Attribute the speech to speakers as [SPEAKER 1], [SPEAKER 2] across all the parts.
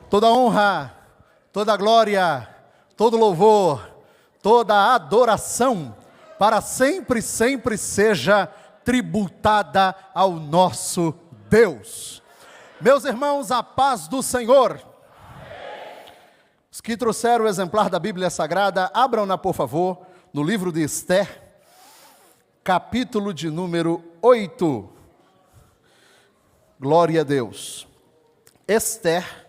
[SPEAKER 1] Toda honra, toda glória, todo louvor, toda adoração, para sempre, sempre seja tributada ao nosso Deus. Meus irmãos, a paz do Senhor. Os que trouxeram o exemplar da Bíblia Sagrada, abram-na, por favor, no livro de Esther, capítulo de número 8. Glória a Deus. Esther,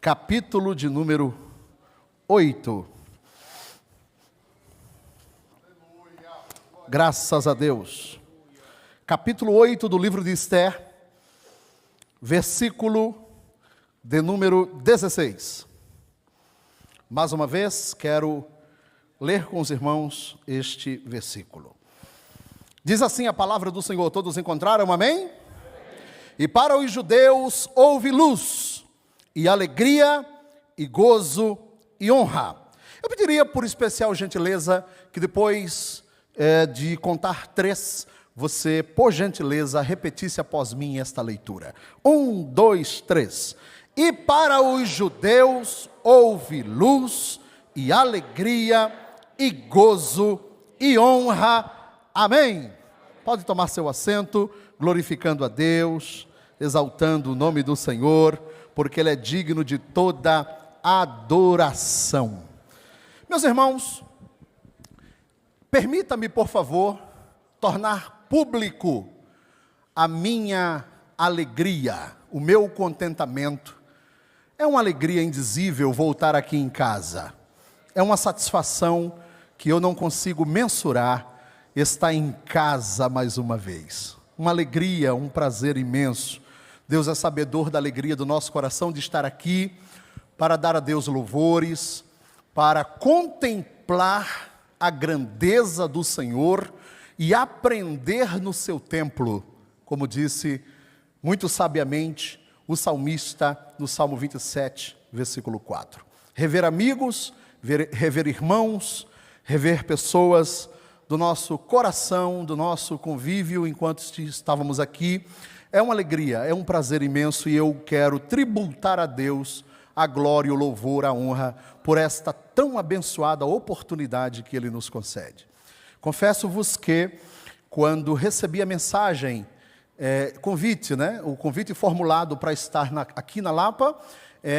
[SPEAKER 1] capítulo de número 8. Graças a Deus. Capítulo 8 do livro de Esther, versículo de número 16. Mais uma vez, quero ler com os irmãos este versículo. Diz assim a palavra do Senhor, todos encontraram, amém? E para os judeus houve luz, e alegria, e gozo, e honra. Eu pediria por especial gentileza, que depois de contar 3, você, por gentileza, repetisse após mim esta leitura. 1, 2, 3. E para os judeus houve luz, e alegria, e gozo, e honra. Amém. Pode tomar seu assento, glorificando a Deus, exaltando o nome do Senhor, porque Ele é digno de toda adoração. Meus irmãos, permita-me, por favor, tornar público a minha alegria, o meu contentamento. É uma alegria indizível voltar aqui em casa. É uma satisfação que eu não consigo mensurar estar em casa mais uma vez. Uma alegria, um prazer imenso. Deus é sabedor da alegria do nosso coração de estar aqui para dar a Deus louvores, para contemplar a grandeza do Senhor e aprender no seu templo, como disse muito sabiamente o salmista no Salmo 27, versículo 4. Rever amigos, rever irmãos, rever pessoas do nosso coração, do nosso convívio enquanto estávamos aqui, é uma alegria, é um prazer imenso e eu quero tributar a Deus a glória, o louvor, a honra por esta tão abençoada oportunidade que Ele nos concede. Confesso-vos que quando recebi a mensagem, convite, o convite formulado para estar aqui na Lapa,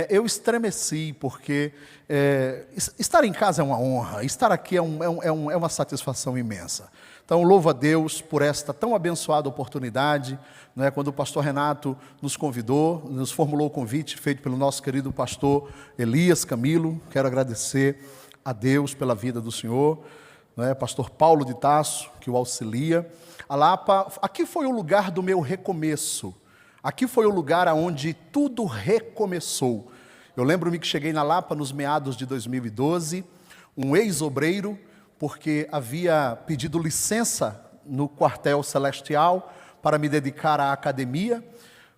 [SPEAKER 1] eu estremeci, porque estar em casa é uma honra, estar aqui é uma satisfação imensa. Então, louvo a Deus por esta tão abençoada oportunidade, quando o pastor Renato nos convidou, nos formulou o convite feito pelo nosso querido pastor Elias Camilo. Quero agradecer a Deus pela vida do senhor, pastor Paulo de Tasso, que o auxilia. A Lapa, aqui foi o lugar do meu recomeço. Aqui foi o lugar onde tudo recomeçou. Eu lembro-me que cheguei na Lapa nos meados de 2012, um ex-obreiro, porque havia pedido licença no quartel celestial para me dedicar à academia.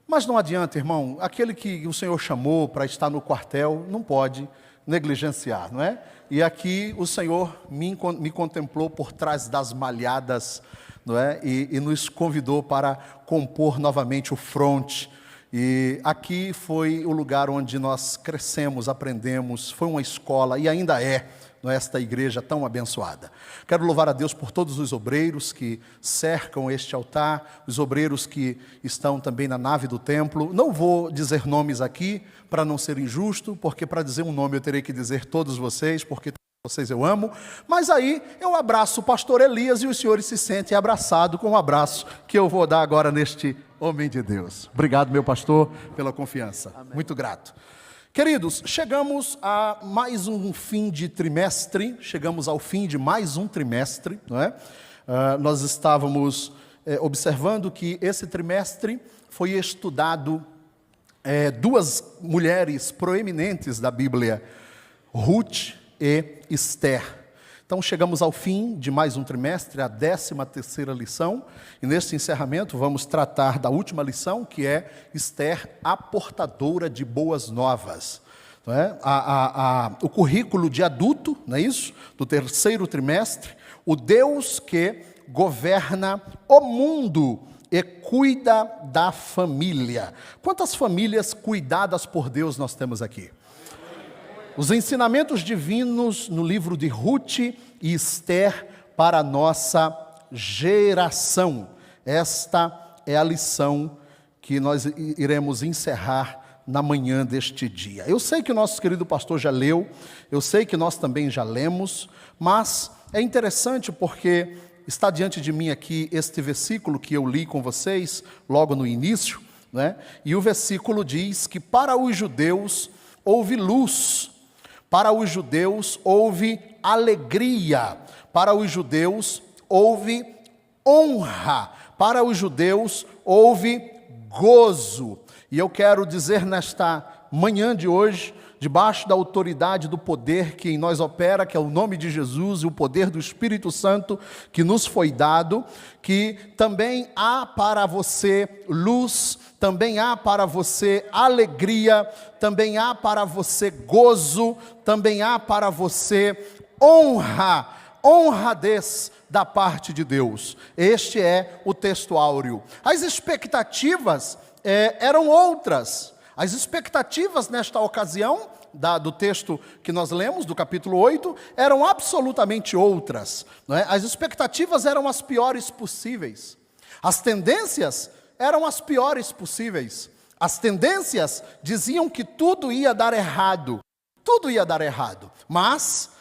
[SPEAKER 1] Mas não adianta, irmão, aquele que o Senhor chamou para estar no quartel não pode negligenciar, não é? E aqui o Senhor me contemplou por trás das malhadas, não é? E nos convidou para compor novamente o fronte. E aqui foi o lugar onde nós crescemos, aprendemos, foi uma escola e ainda é, esta igreja tão abençoada. Quero louvar a Deus por todos os obreiros que cercam este altar, os obreiros que estão também na nave do templo. Não vou dizer nomes aqui para não ser injusto, porque para dizer um nome eu terei que dizer todos vocês, porque vocês eu amo, mas aí eu abraço o pastor Elias e os senhores se sentem abraçados com o abraço que eu vou dar agora neste homem de Deus. Obrigado, meu pastor, pela confiança. Amém. Muito grato. Queridos, chegamos a mais um fim de trimestre, chegamos ao fim de mais um trimestre, não é? Nós estávamos observando que esse trimestre foi estudado 2 mulheres proeminentes da Bíblia, Ruth e Esther. Então chegamos ao fim de mais um trimestre, a 13ª lição, e neste encerramento vamos tratar da última lição, que é Esther, a portadora de boas novas. Não é? O currículo de adulto, não é isso? Do 3º trimestre, o Deus que governa o mundo e cuida da família. Quantas famílias cuidadas por Deus nós temos aqui? Os ensinamentos divinos no livro de Ruth e Esther para a nossa geração. Esta é a lição que nós iremos encerrar na manhã deste dia. Eu sei que o nosso querido pastor já leu, eu sei que nós também já lemos, mas é interessante porque está diante de mim aqui este versículo que eu li com vocês logo no início, né? E o versículo diz que para os judeus houve luz, para os judeus houve alegria, para os judeus houve honra, para os judeus houve gozo. E eu quero dizer nesta manhã de hoje, debaixo da autoridade do poder que em nós opera, que é o nome de Jesus e o poder do Espírito Santo que nos foi dado, que também há para você luz, também há para você alegria, também há para você gozo, também há para você honra, honradez da parte de Deus. Este é o texto áureo. As expectativas eram outras. As expectativas nesta ocasião, do texto que nós lemos, do capítulo 8, eram absolutamente outras, não é? As expectativas eram as piores possíveis. As tendências eram as piores possíveis. As tendências diziam que tudo ia dar errado. Tudo ia dar errado. Mas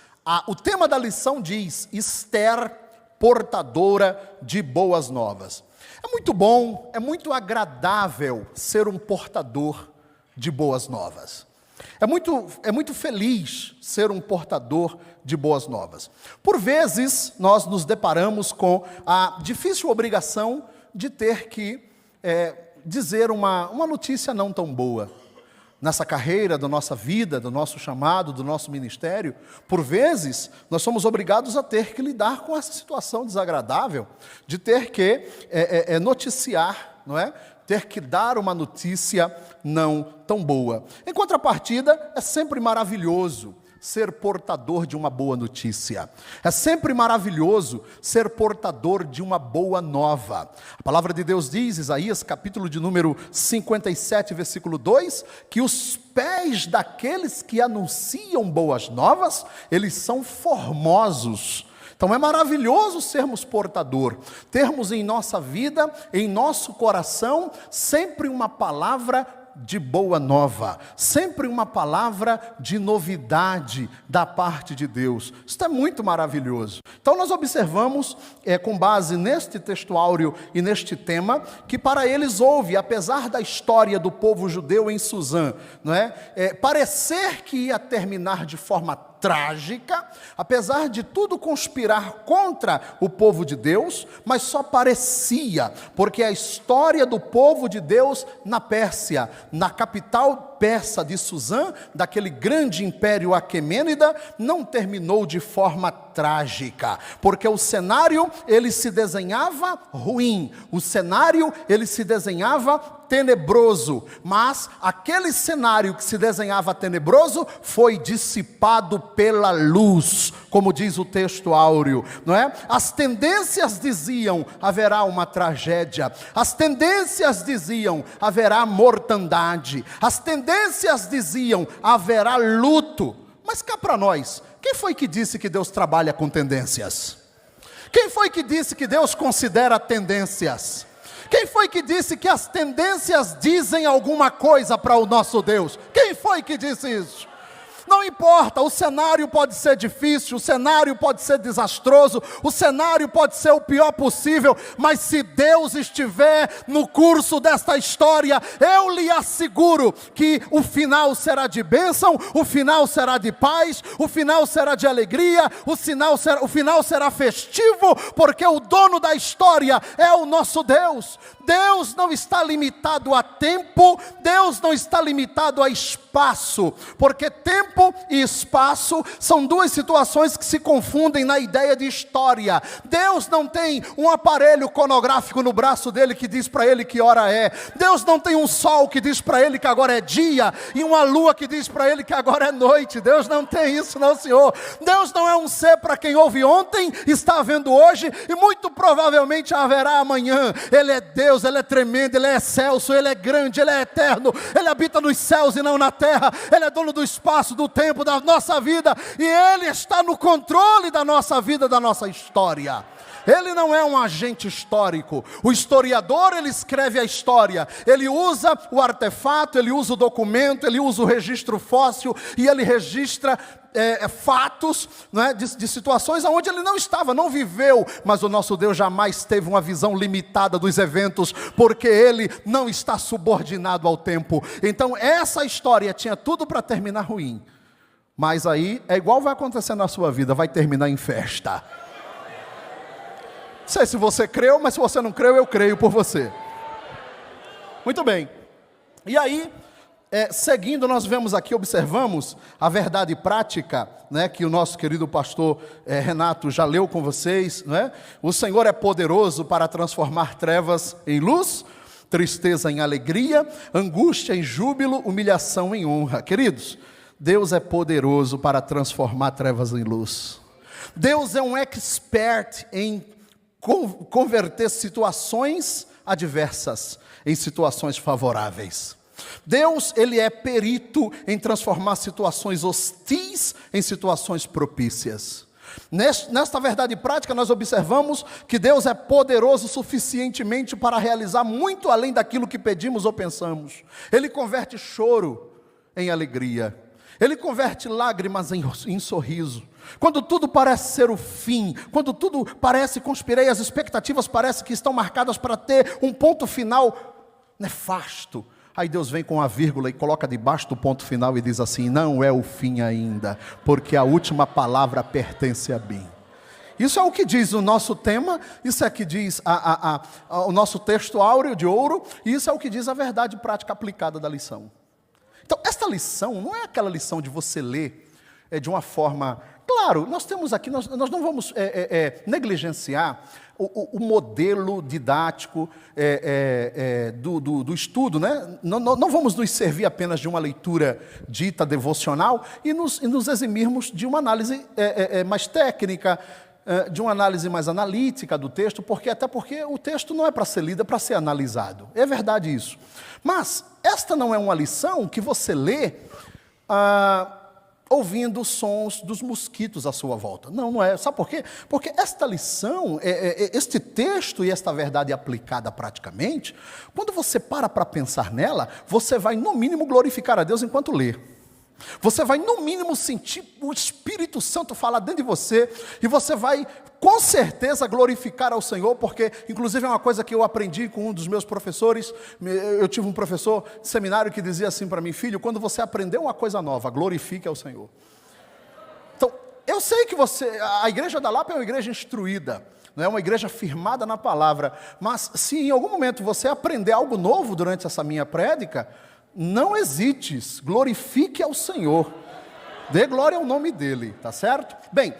[SPEAKER 1] o tema da lição diz: Esther, portadora de boas novas. É muito bom, é muito agradável ser um portador de boas novas. É muito feliz ser um portador de boas novas. Por vezes, nós nos deparamos com a difícil obrigação de ter que dizer uma notícia não tão boa. Nessa carreira, da nossa vida, do nosso chamado, do nosso ministério, por vezes, nós somos obrigados a ter que lidar com essa situação desagradável, de ter que noticiar, não é? Ter que dar uma notícia não tão boa. Em contrapartida, é sempre maravilhoso ser portador de uma boa notícia. É sempre maravilhoso ser portador de uma boa nova. A palavra de Deus diz, Isaías, capítulo de número 57, versículo 2, que os pés daqueles que anunciam boas novas, eles são formosos. Então é maravilhoso sermos portador, termos em nossa vida, em nosso coração, sempre uma palavra de boa nova, sempre uma palavra de novidade da parte de Deus. Isso é muito maravilhoso. Então nós observamos, com base neste texto áureo e neste tema, que para eles houve, apesar da história do povo judeu em Suzã, não é? Parecer que ia terminar de forma trágica, apesar de tudo conspirar contra o povo de Deus, mas só parecia, porque a história do povo de Deus na Pérsia, na capital persa de Suzã, daquele grande império aquemênida, não terminou de forma trágica, porque o cenário ele se desenhava ruim, o cenário ele se desenhava tenebroso, mas aquele cenário que se desenhava tenebroso foi dissipado pela luz, como diz o texto áureo, não é? As tendências diziam, haverá uma tragédia, as tendências diziam, haverá mortandade, as tendências diziam, haverá luto, mas cá para nós, quem foi que disse que Deus trabalha com tendências? Quem foi que disse que Deus considera tendências? Quem foi que disse que as tendências dizem alguma coisa para o nosso Deus? Quem foi que disse isso? Não importa, o cenário pode ser difícil, o cenário pode ser desastroso, o cenário pode ser o pior possível, mas se Deus estiver no curso desta história, eu lhe asseguro que o final será de bênção, o final será de paz, o final será de alegria, o final será festivo, porque o dono da história é o nosso Deus. Deus não está limitado a tempo, Deus não está limitado a espaço, porque tempo Tempo e espaço são duas situações que se confundem na ideia de história. Deus não tem um aparelho conográfico no braço dele que diz para ele que hora é. Deus não tem um sol que diz para ele que agora é dia e uma lua que diz para ele que agora é noite. Deus não tem isso, não, Senhor. Deus não é um ser para quem houve ontem, está havendo hoje e muito provavelmente haverá amanhã. Ele é Deus, Ele é tremendo, Ele é excelso, Ele é grande, Ele é eterno. Ele habita nos céus e não na terra. Ele é dono do espaço, do tempo, da nossa vida e Ele está no controle da nossa vida, da nossa história. Ele não é um agente histórico. O historiador, ele escreve a história. Ele usa o artefato, ele usa o documento, ele usa o registro fóssil e ele registra fatos, né, de situações onde ele não estava, não viveu. Mas o nosso Deus jamais teve uma visão limitada dos eventos, porque Ele não está subordinado ao tempo. Então essa história tinha tudo para terminar ruim. Mas aí é igual vai acontecer na sua vida, vai terminar em festa. Não sei se você creu, mas se você não creu, eu creio por você. Muito bem. E aí, seguindo, nós vemos aqui, observamos a verdade prática, né, que o nosso querido pastor Renato já leu com vocês, né? O Senhor é poderoso para transformar trevas em luz, tristeza em alegria, angústia em júbilo, humilhação em honra. Queridos, Deus é poderoso para transformar trevas em luz. Deus é um expert em converter situações adversas em situações favoráveis. Deus, Ele é perito em transformar situações hostis em situações propícias. Nesta verdade prática, nós observamos que Deus é poderoso suficientemente para realizar muito além daquilo que pedimos ou pensamos. Ele converte choro em alegria. Ele converte lágrimas em sorriso. Quando tudo parece ser o fim, quando tudo parece conspirar e as expectativas parecem que estão marcadas para ter um ponto final nefasto, aí Deus vem com a vírgula e coloca debaixo do ponto final e diz assim: não é o fim ainda, porque a última palavra pertence a mim. Isso é o que diz o nosso tema, isso é o que diz o nosso texto áureo de ouro, e isso é o que diz a verdade prática aplicada da lição. Então, esta lição não é aquela lição de você ler de uma forma... Claro, nós temos aqui, nós não vamos negligenciar o modelo didático do estudo, né? Não vamos nos servir apenas de uma leitura dita devocional e nos eximirmos de uma análise mais técnica, de uma análise mais analítica do texto, até porque o texto não é para ser lido, é para ser analisado. É verdade isso. Mas esta não é uma lição que você lê ouvindo os sons dos mosquitos à sua volta. Não é. Sabe por quê? Porque esta lição, este texto e esta verdade aplicada praticamente, quando você para pensar nela, você vai no mínimo glorificar a Deus enquanto lê. Você vai no mínimo sentir o Espírito Santo falar dentro de você, e você vai com certeza glorificar ao Senhor, porque inclusive é uma coisa que eu aprendi com um dos meus professores. Eu tive um professor de seminário que dizia assim para mim: filho, quando você aprender uma coisa nova, glorifique ao Senhor. Então, eu sei que a igreja da Lapa é uma igreja instruída, não é uma igreja firmada na palavra, mas se em algum momento você aprender algo novo durante essa minha prédica, não hesites, glorifique ao Senhor, dê glória ao nome dele, tá certo? Bem,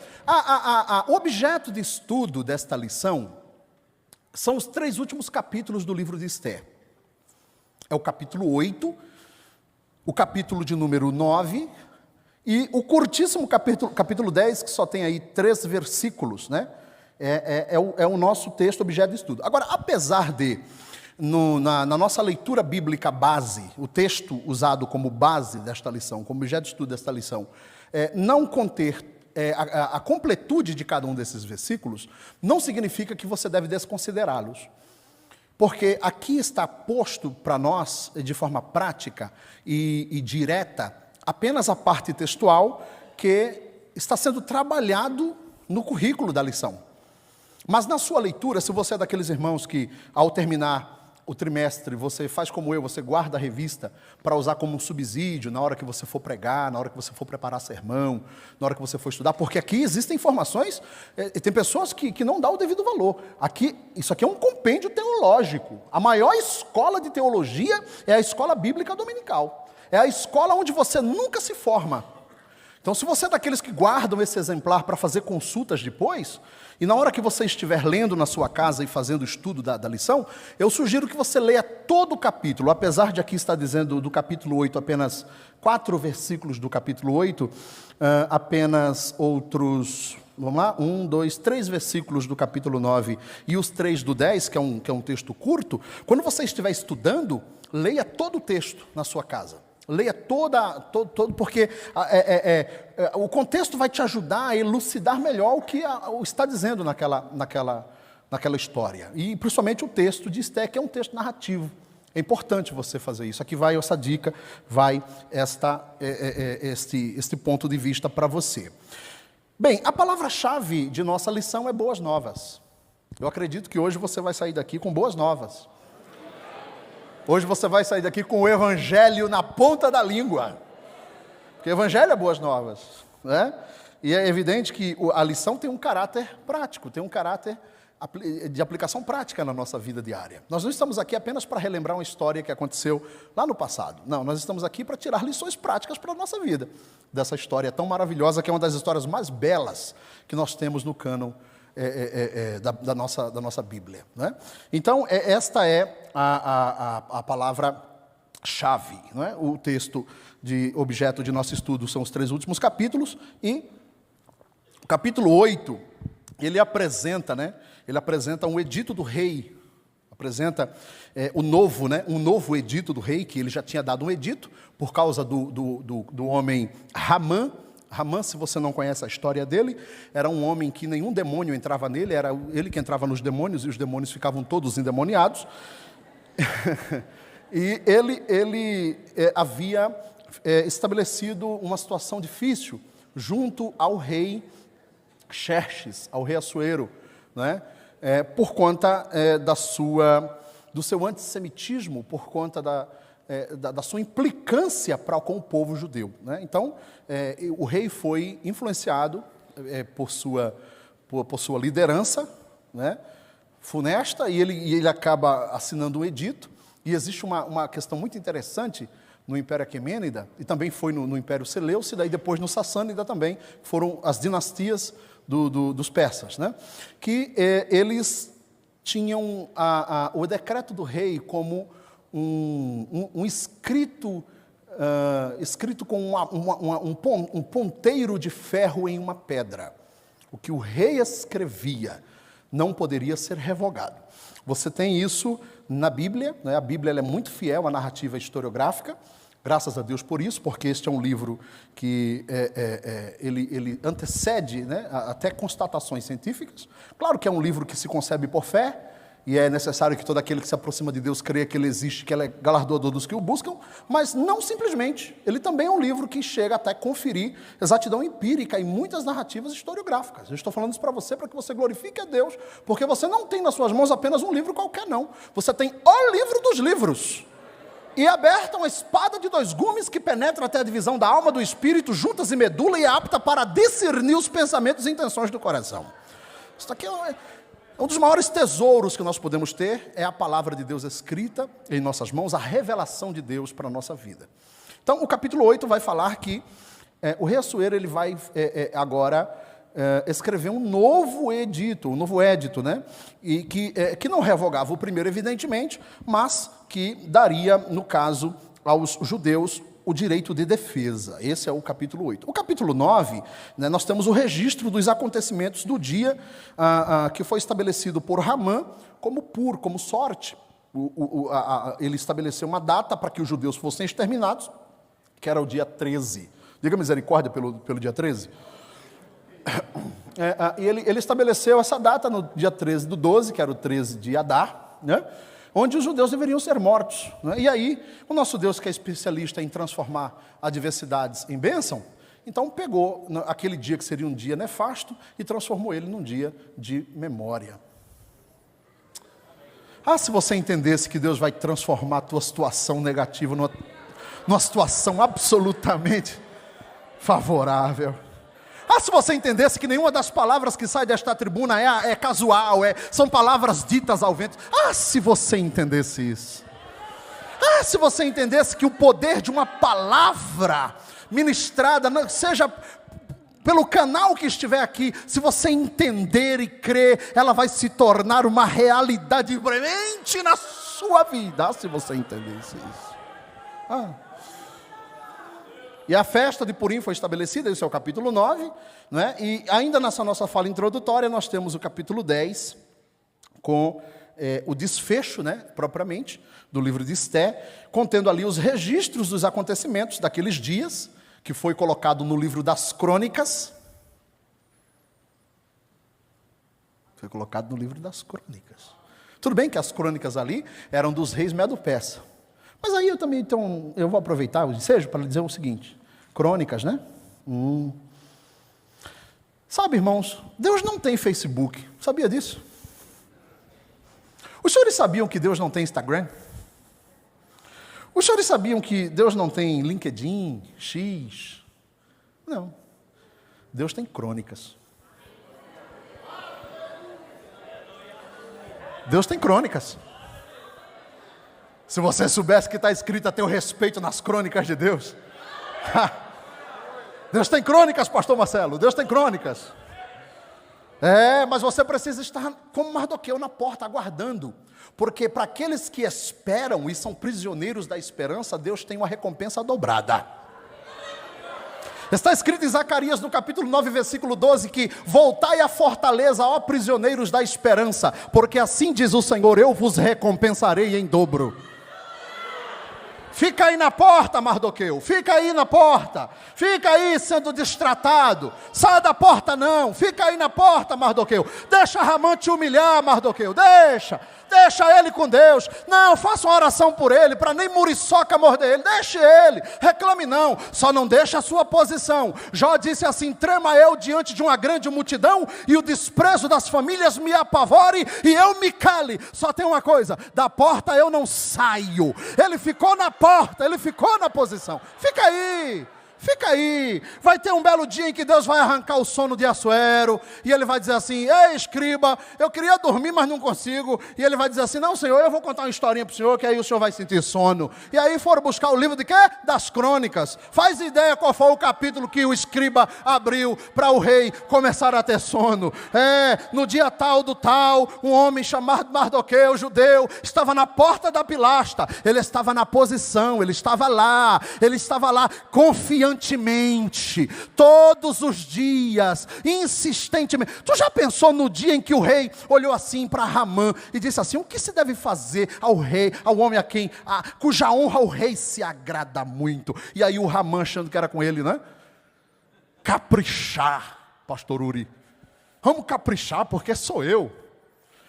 [SPEAKER 1] o objeto de estudo desta lição são os 3 últimos capítulos do livro de Esther. É o capítulo 8, o capítulo de número 9 e o curtíssimo capítulo 10, que só tem aí 3 versículos, né? É o nosso texto objeto de estudo. Agora, apesar de na nossa leitura bíblica base, o texto usado como base desta lição, como objeto de estudo desta lição, não conter a completude de cada um desses versículos, não significa que você deve desconsiderá-los. Porque aqui está posto para nós, de forma prática e direta, apenas a parte textual que está sendo trabalhado no currículo da lição. Mas na sua leitura, se você é daqueles irmãos que, ao terminar o trimestre, você faz como eu, você guarda a revista para usar como um subsídio na hora que você for pregar, na hora que você for preparar sermão, na hora que você for estudar, porque aqui existem informações, e tem pessoas que não dão o devido valor. Isso aqui é um compêndio teológico. A maior escola de teologia é a escola bíblica dominical. É a escola onde você nunca se forma. Então, se você é daqueles que guardam esse exemplar para fazer consultas depois, e na hora que você estiver lendo na sua casa e fazendo o estudo da lição, eu sugiro que você leia todo o capítulo, apesar de aqui estar dizendo do capítulo 8 apenas 4 versículos do capítulo 8, apenas outros, vamos lá, 1, 2, 3 versículos do capítulo 9 e os 3 do 10, que é um texto curto. Quando você estiver estudando, leia todo o texto na sua casa. Leia todo, porque o contexto vai te ajudar a elucidar melhor o que está dizendo naquela história. E principalmente o texto de Esté, que é um texto narrativo. É importante você fazer isso. Aqui vai essa dica, vai este ponto de vista para você. Bem, a palavra-chave de nossa lição é boas novas. Eu acredito que hoje você vai sair daqui com boas novas. Hoje você vai sair daqui com o Evangelho na ponta da língua. Porque o Evangelho é boas novas, né? E é evidente que a lição tem um caráter prático, tem um caráter de aplicação prática na nossa vida diária. Nós não estamos aqui apenas para relembrar uma história que aconteceu lá no passado. Não, nós estamos aqui para tirar lições práticas para a nossa vida. Dessa história tão maravilhosa, que é uma das histórias mais belas que nós temos no cânon da nossa Bíblia, né? Então, esta é a palavra-chave, não é? O texto de objeto de nosso estudo são os 3 últimos capítulos, e o capítulo 8, ele apresenta um edito do rei, apresenta um novo edito do rei, que ele já tinha dado um edito, por causa do homem Ramã. Ramã, se você não conhece a história dele, era um homem que nenhum demônio entrava nele, era ele que entrava nos demônios, e os demônios ficavam todos endemoniados. E ele havia estabelecido uma situação difícil junto ao rei Xerxes, ao rei Assuero, né? Por conta do seu antissemitismo, por conta da sua implicância com o povo judeu, né? Então, o rei foi influenciado por sua liderança, né, funesta, e ele acaba assinando um edito. E existe uma questão muito interessante no Império Aquemênida, e também foi no Império Seleucida, e daí depois no Sassânida também, foram as dinastias dos persas, né, que eles tinham o decreto do rei como um escrito com um ponteiro de ferro em uma pedra. O que o rei escrevia não poderia ser revogado. Você tem isso na Bíblia, né? A Bíblia ela é muito fiel à narrativa historiográfica, graças a Deus por isso, porque este é um livro que ele antecede, né, até constatações científicas. Claro que é um livro que se concebe por fé, e é necessário que todo aquele que se aproxima de Deus creia que Ele existe, que Ele é galardoador dos que o buscam, mas não simplesmente. Ele também é um livro que chega até conferir exatidão empírica em muitas narrativas historiográficas. Eu estou falando isso para que você glorifique a Deus, porque você não tem nas suas mãos apenas um livro qualquer, não. Você tem o livro dos livros. E aberta uma espada de 2 gumes que penetra até a divisão da alma, do espírito, juntas e medula, e é apta para discernir os pensamentos e intenções do coração. Isso aqui um dos maiores tesouros que nós podemos ter é a palavra de Deus escrita em nossas mãos, a revelação de Deus para a nossa vida. Então, o capítulo 8 vai falar que o rei Assuero ele vai agora escrever um novo édito, né? E que não revogava o primeiro, evidentemente, mas que daria, no caso, aos judeus o direito de defesa. Esse é o capítulo 8. O capítulo 9, né, nós temos o registro dos acontecimentos do dia que foi estabelecido por Ramã como sorte. Ele estabeleceu uma data para que os judeus fossem exterminados, que era o dia 13. Diga misericórdia pelo dia 13. E ele estabeleceu essa data no dia 13 do 12, que era o 13 de Adar, né? Onde os judeus deveriam ser mortos, né? E aí, o nosso Deus, que é especialista em transformar adversidades em bênção, então pegou aquele dia que seria um dia nefasto e transformou ele num dia de memória. Se você entendesse que Deus vai transformar a tua situação negativa numa situação absolutamente favorável. Se você entendesse que nenhuma das palavras que sai desta tribuna é casual, são palavras ditas ao vento. Se você entendesse isso. Se você entendesse que o poder de uma palavra ministrada, seja pelo canal que estiver aqui, se você entender e crer, ela vai se tornar uma realidade premente na sua vida, se você entendesse isso. E a festa de Purim foi estabelecida, esse é o capítulo 9, né? E ainda nessa nossa fala introdutória, nós temos o capítulo 10, com o desfecho, né, propriamente, do livro de Esté, contendo ali os registros dos acontecimentos daqueles dias, que foi colocado no livro das crônicas. Foi colocado no livro das crônicas. Tudo bem que as crônicas ali eram dos reis Medo-Persa. Mas aí eu também, então, eu vou aproveitar o ensejo para dizer o seguinte. Crônicas, né? Sabe, irmãos, Deus não tem Facebook. Sabia disso? Os senhores sabiam que Deus não tem Instagram? Os senhores sabiam que Deus não tem LinkedIn, X? Não. Deus tem crônicas. Deus tem crônicas. Se você soubesse que está escrito a teu respeito nas crônicas de Deus. Deus tem crônicas, pastor Marcelo. Deus tem crônicas. Mas você precisa estar como Mardoqueu na porta, aguardando. Porque para aqueles que esperam e são prisioneiros da esperança, Deus tem uma recompensa dobrada. Está escrito em Zacarias, no capítulo 9, versículo 12, que voltai à fortaleza, ó prisioneiros da esperança, porque assim diz o Senhor, eu vos recompensarei em dobro. Fica aí na porta, Mardoqueu, fica aí na porta, fica aí sendo destratado, sai da porta não, fica aí na porta, Mardoqueu, deixa Ramã te humilhar, Mardoqueu, deixa ele com Deus, não, faça uma oração por ele, para nem muriçoca morder ele, deixe ele, reclame não, só não deixa a sua posição. Jó disse assim, trema eu diante de uma grande multidão, e o desprezo das famílias me apavore, e eu me cale. Só tem uma coisa, da porta eu não saio. Ele ficou na porta, ele ficou na posição, fica aí, vai ter um belo dia em que Deus vai arrancar o sono de Assuero, e ele vai dizer assim, ei escriba, eu queria dormir, mas não consigo, e ele vai dizer assim, não senhor, eu vou contar uma historinha para o senhor, que aí o senhor vai sentir sono, e aí foram buscar o livro de quê? Das crônicas. Faz ideia qual foi o capítulo que o escriba abriu, para o rei começar a ter sono. No dia tal do tal, um homem chamado Mardoqueu, judeu, estava na porta da pilastra, ele estava na posição, ele estava lá confiantemente, todos os dias, insistentemente. Tu já pensou no dia em que o rei olhou assim para Ramã e disse assim, o que se deve fazer ao rei, ao homem cuja honra o rei se agrada muito? E aí o Ramã, achando que era com ele, né? Caprichar, pastor Uri, vamos caprichar porque sou eu.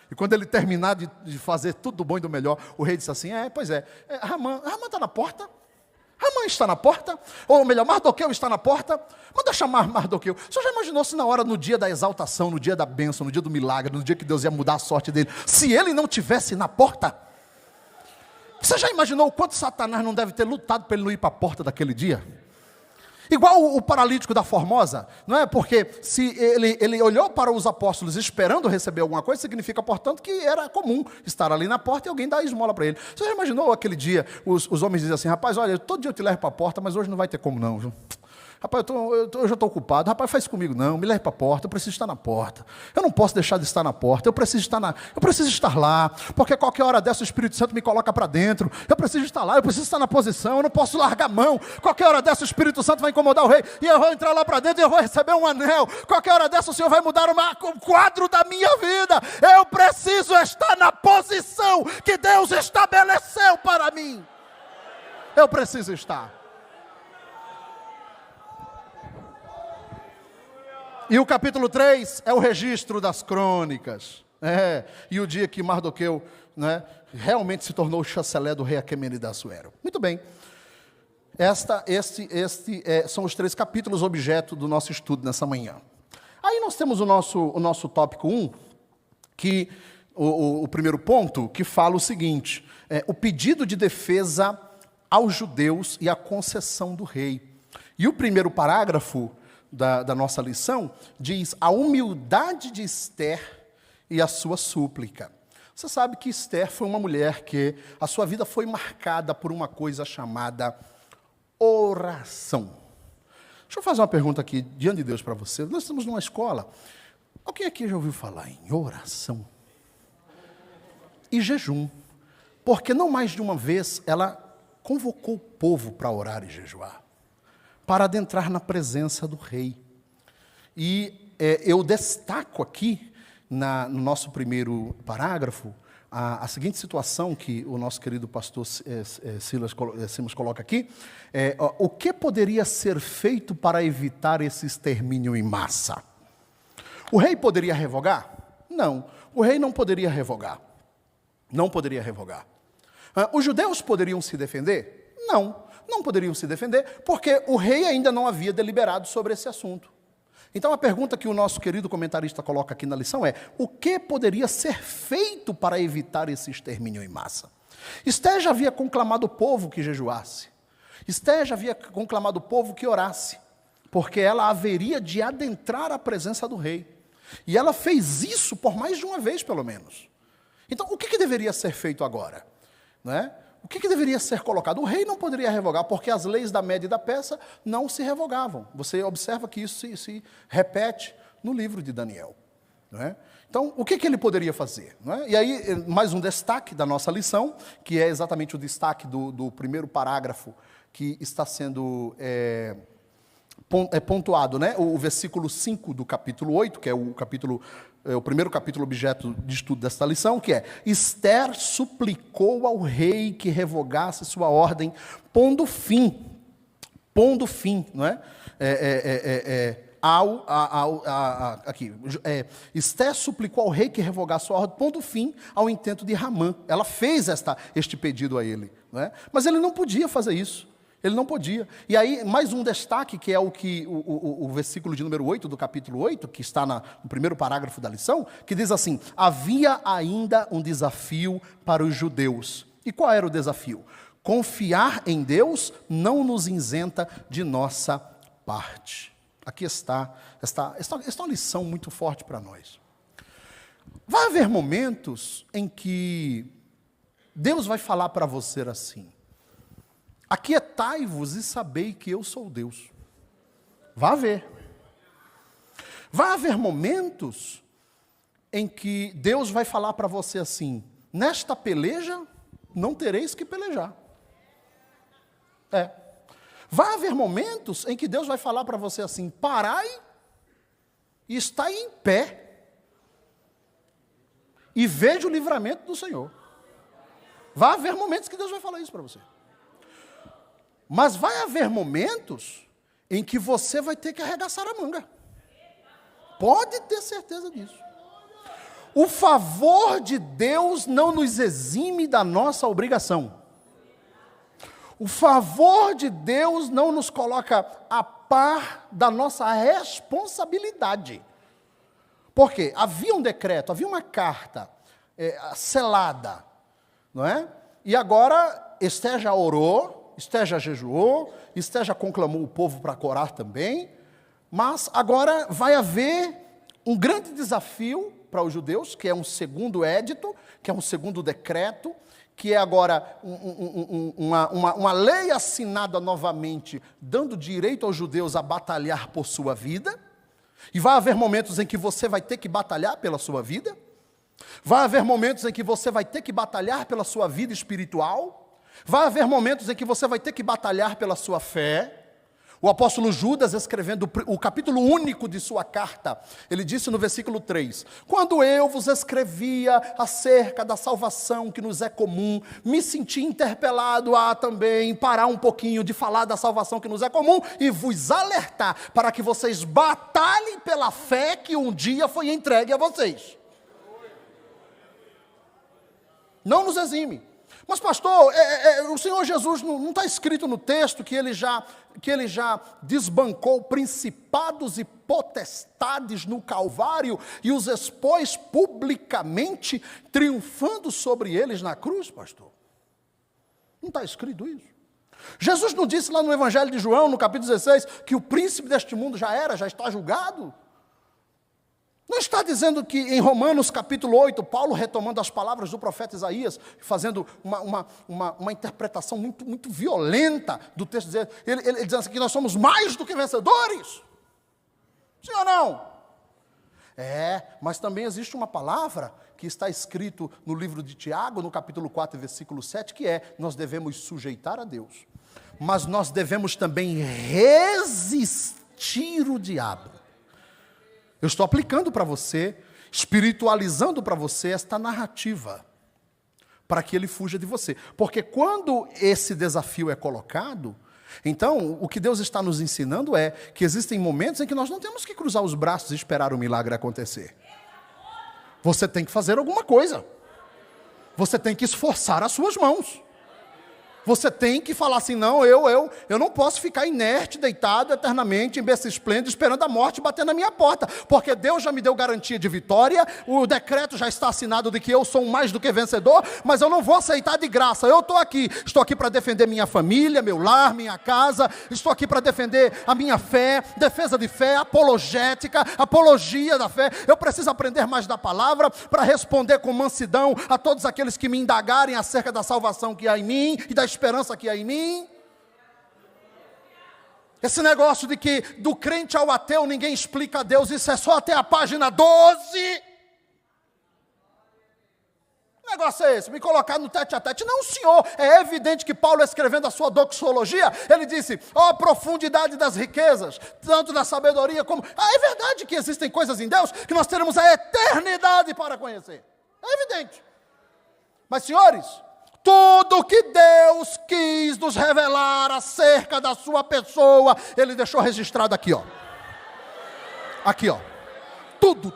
[SPEAKER 1] E quando ele terminar de fazer tudo do bom e do melhor, o rei disse assim, Ramã está na porta? Ramã está na porta, ou melhor, Mardoqueu está na porta, manda chamar Mardoqueu. O senhor já imaginou se na hora, no dia da exaltação, no dia da bênção, no dia do milagre, no dia que Deus ia mudar a sorte dele, se ele não tivesse na porta? Você já imaginou o quanto Satanás não deve ter lutado para ele não ir para a porta daquele dia? Igual o paralítico da Formosa, não é? Porque se ele olhou para os apóstolos esperando receber alguma coisa, significa, portanto, que era comum estar ali na porta e alguém dar esmola para ele. Você já imaginou aquele dia, os homens dizem assim, rapaz, olha, todo dia eu te levo para a porta, mas hoje não vai ter como não, viu? Rapaz, eu já estou ocupado. Rapaz, faz isso comigo não, me leve para a porta, eu preciso estar na porta. Eu não posso deixar de estar na porta, eu preciso estar lá, porque qualquer hora dessa o Espírito Santo me coloca para dentro. Eu preciso estar lá, eu preciso estar na posição, eu não posso largar a mão. Qualquer hora dessa o Espírito Santo vai incomodar o rei, e eu vou entrar lá para dentro e eu vou receber um anel. Qualquer hora dessa o Senhor vai mudar o quadro da minha vida. Eu preciso estar na posição que Deus estabeleceu para mim. Eu preciso estar. E o capítulo 3 é o registro das crônicas. E o dia que Mardoqueu, né, realmente se tornou o chanceler do rei Aquemene da Assuero. Muito bem. São os 3 capítulos objeto do nosso estudo nessa manhã. Aí nós temos o nosso tópico 1, que o primeiro ponto, que fala o seguinte, o pedido de defesa aos judeus e a concessão do rei. E o primeiro parágrafo da nossa lição diz a humildade de Ester e a sua súplica. Você sabe que Ester foi uma mulher que a sua vida foi marcada por uma coisa chamada oração. Deixa eu fazer uma pergunta aqui, diante de Deus para você. Nós estamos numa escola. Alguém aqui já ouviu falar em oração? E jejum. Porque não mais de uma vez ela convocou o povo para orar e jejuar. Para adentrar na presença do rei. E eu destaco aqui, no nosso primeiro parágrafo, a seguinte situação que o nosso querido pastor Simas coloca aqui, o que poderia ser feito para evitar esse extermínio em massa? O rei poderia revogar? Não, o rei não poderia revogar. Não poderia revogar. Os judeus poderiam se defender? Não, não poderiam se defender, porque o rei ainda não havia deliberado sobre esse assunto. Então a pergunta que o nosso querido comentarista coloca aqui na lição é: o que poderia ser feito para evitar esse extermínio em massa? Esté já havia conclamado o povo que jejuasse. Esté já havia conclamado o povo que orasse, porque ela haveria de adentrar a presença do rei. E ela fez isso por mais de uma vez, pelo menos. Então, o que deveria ser feito agora? Não é? O que deveria ser colocado? O rei não poderia revogar, porque as leis da Média e da Pérsia não se revogavam. Você observa que isso se repete no livro de Daniel. Não é? Então, o que ele poderia fazer? Não é? E aí, mais um destaque da nossa lição, que é exatamente o destaque do primeiro parágrafo que está sendo pontuado, né? O versículo 5 do capítulo 8, que é o primeiro capítulo objeto de estudo desta lição, que é: Ester suplicou ao rei que revogasse sua ordem, pondo fim, não é? Ester suplicou ao rei que revogasse sua ordem, pondo fim ao intento de Ramã. Ela fez este pedido a ele, não é? Mas ele não podia fazer isso. Ele não podia. E aí, mais um destaque, que é o versículo de número 8 do capítulo 8, que está no primeiro parágrafo da lição, que diz assim: havia ainda um desafio para os judeus. E qual era o desafio? Confiar em Deus não nos isenta de nossa parte. Aqui está, esta é uma lição muito forte para nós. Vai haver momentos em que Deus vai falar para você assim: aquietai-vos e sabei que eu sou Deus. Vai haver. Vai haver momentos em que Deus vai falar para você assim: nesta peleja não tereis que pelejar. Vai haver momentos em que Deus vai falar para você assim: parai e estai em pé e veja o livramento do Senhor. Vai haver momentos que Deus vai falar isso para você. Mas vai haver momentos em que você vai ter que arregaçar a manga. Pode ter certeza disso. O favor de Deus não nos exime da nossa obrigação. O favor de Deus não nos coloca a par da nossa responsabilidade. Por quê? Havia um decreto, havia uma carta selada, não é? E agora Ester já orou, Ester já jejuou, Ester já conclamou o povo para orar também, mas agora vai haver um grande desafio para os judeus, que é um segundo édito, que é um segundo decreto, que é agora uma lei assinada novamente, dando direito aos judeus a batalhar por sua vida, e vai haver momentos em que você vai ter que batalhar pela sua vida, vai haver momentos em que você vai ter que batalhar pela sua vida espiritual, vai haver momentos em que você vai ter que batalhar pela sua fé. O apóstolo Judas, escrevendo o capítulo único de sua carta, ele disse no versículo 3: quando eu vos escrevia acerca da salvação que nos é comum, me senti interpelado a também parar um pouquinho de falar da salvação que nos é comum e vos alertar para que vocês batalhem pela fé que um dia foi entregue a vocês. Não nos exime. Mas pastor, o Senhor Jesus não está escrito no texto que ele já desbancou principados e potestades no Calvário e os expôs publicamente, triunfando sobre eles na cruz, pastor? Não está escrito isso? Jesus não disse lá no Evangelho de João, no capítulo 16, que o príncipe deste mundo já está julgado? Não está dizendo que em Romanos capítulo 8, Paulo retomando as palavras do profeta Isaías, fazendo uma interpretação muito violenta do texto, ele dizendo assim, que nós somos mais do que vencedores. Sim ou não? Mas também existe uma palavra que está escrito no livro de Tiago, no capítulo 4, versículo 7, que nós devemos sujeitar a Deus, mas nós devemos também resistir o diabo. Eu estou aplicando para você, espiritualizando para você esta narrativa, para que ele fuja de você. Porque quando esse desafio é colocado, então o que Deus está nos ensinando é que existem momentos em que nós não temos que cruzar os braços e esperar o milagre acontecer. Você tem que fazer alguma coisa. Você tem que esforçar as suas mãos. Você tem que falar assim, não, eu não posso ficar inerte, deitado eternamente, em berço esplêndido, esperando a morte bater na minha porta, porque Deus já me deu garantia de vitória, o decreto já está assinado de que eu sou um mais do que vencedor, mas eu não vou aceitar de graça. Eu estou aqui para defender minha família, meu lar, minha casa, estou aqui para defender a minha fé, defesa de fé, apologética, apologia da fé. Eu preciso aprender mais da palavra para responder com mansidão a todos aqueles que me indagarem acerca da salvação que há em mim e da esperança que há em mim. Esse negócio de que do crente ao ateu ninguém explica a Deus, isso é só até a página 12. Que negócio é esse? Me colocar no tete a tete? Não, senhor. É evidente que Paulo, escrevendo a sua doxologia, ele disse, a profundidade das riquezas, tanto da sabedoria como... é verdade que existem coisas em Deus que nós teremos a eternidade para conhecer. É evidente. Mas, senhores, tudo que Deus quis nos revelar acerca da sua pessoa, Ele deixou registrado aqui, ó. Aqui, ó. Tudo.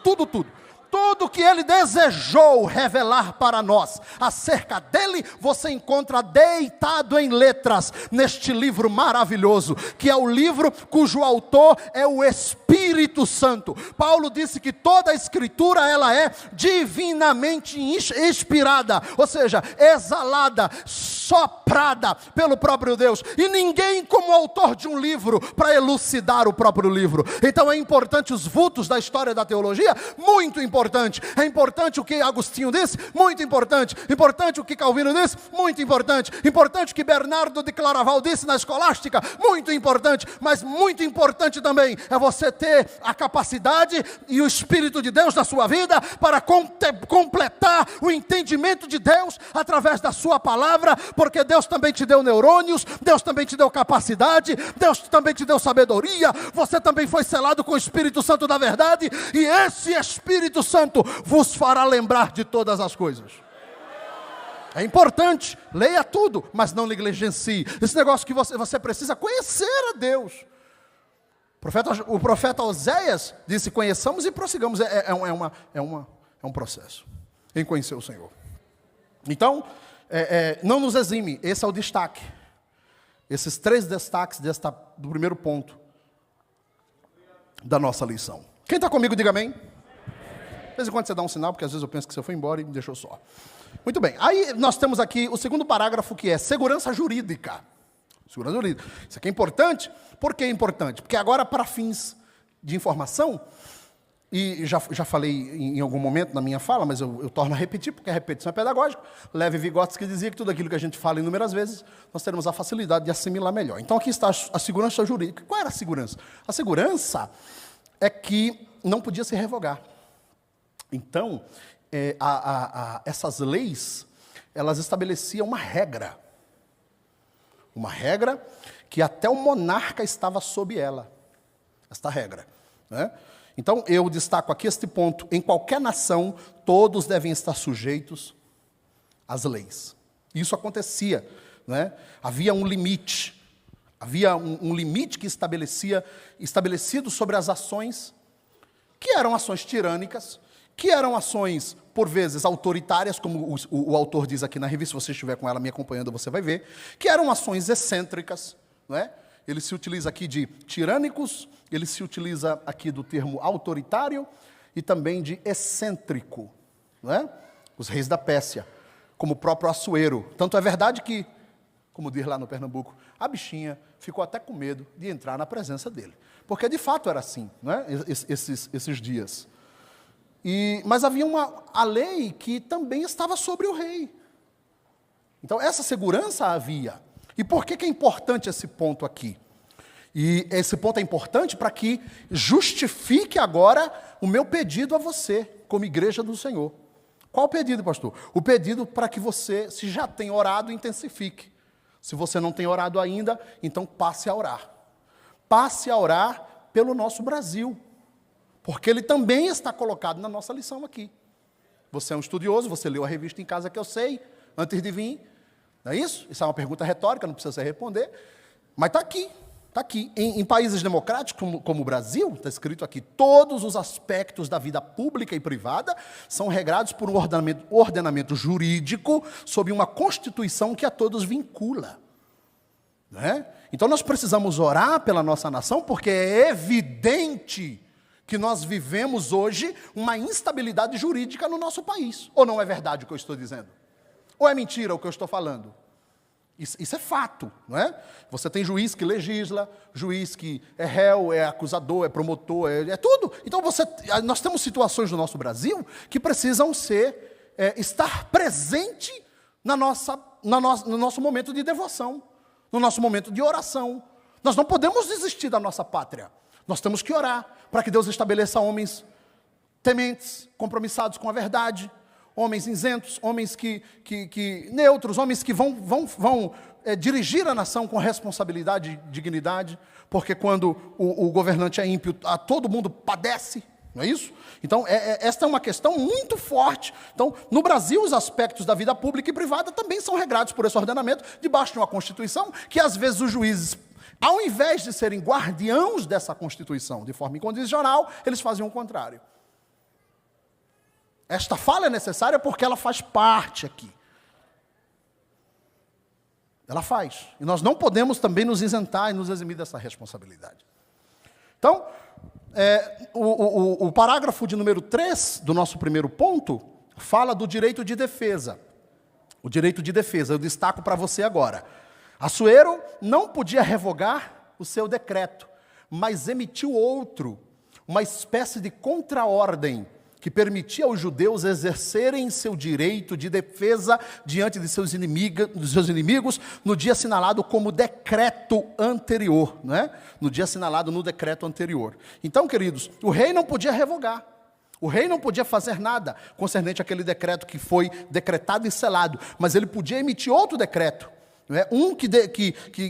[SPEAKER 1] Tudo que Ele desejou revelar para nós acerca dEle, você encontra deitado em letras neste livro maravilhoso, que é o livro cujo autor é o Espírito Santo. Paulo disse que toda a Escritura ela é divinamente inspirada, ou seja, exalada, soprada pelo próprio Deus, e ninguém como autor de um livro para elucidar o próprio livro. Então é importante os vultos da história da teologia, muito importante. É importante o que Agostinho disse? Muito importante. Importante o que Calvino disse? Muito importante. Importante o que Bernardo de Claraval disse na escolástica? Muito importante. Mas muito importante também é você ter a capacidade e o Espírito de Deus na sua vida para completar o entendimento de Deus através da sua palavra, porque Deus também te deu neurônios, Deus também te deu capacidade, Deus também te deu sabedoria, você também foi selado com o Espírito Santo da verdade, e esse Espírito Santo vos fará lembrar de todas as coisas. É importante, leia tudo, mas não negligencie. Esse negócio que você precisa conhecer a Deus. O profeta Oséias disse, conheçamos e prossigamos. É um processo em conhecer o Senhor. Então, não nos exime, esse é o destaque. Esses 3 destaques do primeiro ponto da nossa lição. Quem está comigo, diga amém. De vez em quando você dá um sinal, porque às vezes eu penso que você foi embora e me deixou só. Muito bem, aí nós temos aqui o segundo parágrafo, que é segurança jurídica. Segurança jurídica. Isso aqui é importante. Por que é importante? Porque agora, para fins de informação, e já falei em algum momento na minha fala, mas eu torno a repetir, porque a repetição é pedagógica. Levi Vygotsky dizia que tudo aquilo que a gente fala inúmeras vezes, nós teremos a facilidade de assimilar melhor. Então aqui está a segurança jurídica. Qual era a segurança? A segurança é que não podia se revogar. Então, essas leis, elas estabeleciam uma regra que até o monarca estava sob ela, esta regra, né? Então, eu destaco aqui este ponto, em qualquer nação, todos devem estar sujeitos às leis. Isso acontecia, né? Havia um limite, um limite que estabelecido sobre as ações, que eram ações tirânicas, que eram ações, por vezes, autoritárias, como o autor diz aqui na revista, se você estiver com ela me acompanhando, você vai ver, que eram ações excêntricas, não é? Ele se utiliza aqui de tirânicos, ele se utiliza aqui do termo autoritário e também de excêntrico, não é? Os reis da Pérsia, como o próprio Assuero. Tanto é verdade que, como diz lá no Pernambuco, a bichinha ficou até com medo de entrar na presença dele. Porque, de fato, era assim, não é? Esses dias. Mas havia a lei que também estava sobre o rei. Então, essa segurança havia. E por que é importante esse ponto aqui? E esse ponto é importante para que justifique agora o meu pedido a você, como igreja do Senhor. Qual o pedido, pastor? O pedido para que você, se já tem orado, intensifique. Se você não tem orado ainda, então passe a orar. Passe a orar pelo nosso Brasil, porque ele também está colocado na nossa lição aqui. Você é um estudioso, você leu a revista em casa que eu sei, antes de vir, não é isso? Isso é uma pergunta retórica, não precisa você responder, mas está aqui. Está aqui. Em países democráticos como o Brasil, está escrito aqui, todos os aspectos da vida pública e privada são regrados por um ordenamento jurídico sob uma Constituição que a todos vincula. Né? Então nós precisamos orar pela nossa nação, porque é evidente que nós vivemos hoje uma instabilidade jurídica no nosso país. Ou não é verdade o que eu estou dizendo? Ou é mentira o que eu estou falando? Isso é fato, não é? Você tem juiz que legisla, juiz que é réu, é acusador, é promotor, é tudo. Então nós temos situações no nosso Brasil que precisam estar presente no nosso momento de devoção, no nosso momento de oração. Nós não podemos desistir da nossa pátria. Nós temos que orar para que Deus estabeleça homens tementes, compromissados com a verdade, homens isentos, homens neutros, homens que vão dirigir a nação com responsabilidade e dignidade, porque quando o governante é ímpio, todo mundo padece, não é isso? Então, esta é uma questão muito forte. Então, no Brasil, os aspectos da vida pública e privada também são regrados por esse ordenamento, debaixo de uma Constituição, que às vezes os juízes, ao invés de serem guardiãos dessa Constituição de forma incondicional, eles faziam o contrário. Esta fala é necessária porque ela faz parte aqui. Ela faz. E nós não podemos também nos isentar e nos eximir dessa responsabilidade. Então, o parágrafo de número 3 do nosso primeiro ponto fala do direito de defesa. O direito de defesa, eu destaco para você agora. Assuero não podia revogar o seu decreto, mas emitiu outro, uma espécie de contraordem, que permitia aos judeus exercerem seu direito de defesa diante de seus inimigos no dia assinalado como decreto anterior, né? No dia assinalado no decreto anterior. Então, queridos, o rei não podia revogar, o rei não podia fazer nada concernente àquele decreto que foi decretado e selado, mas ele podia emitir outro decreto, né?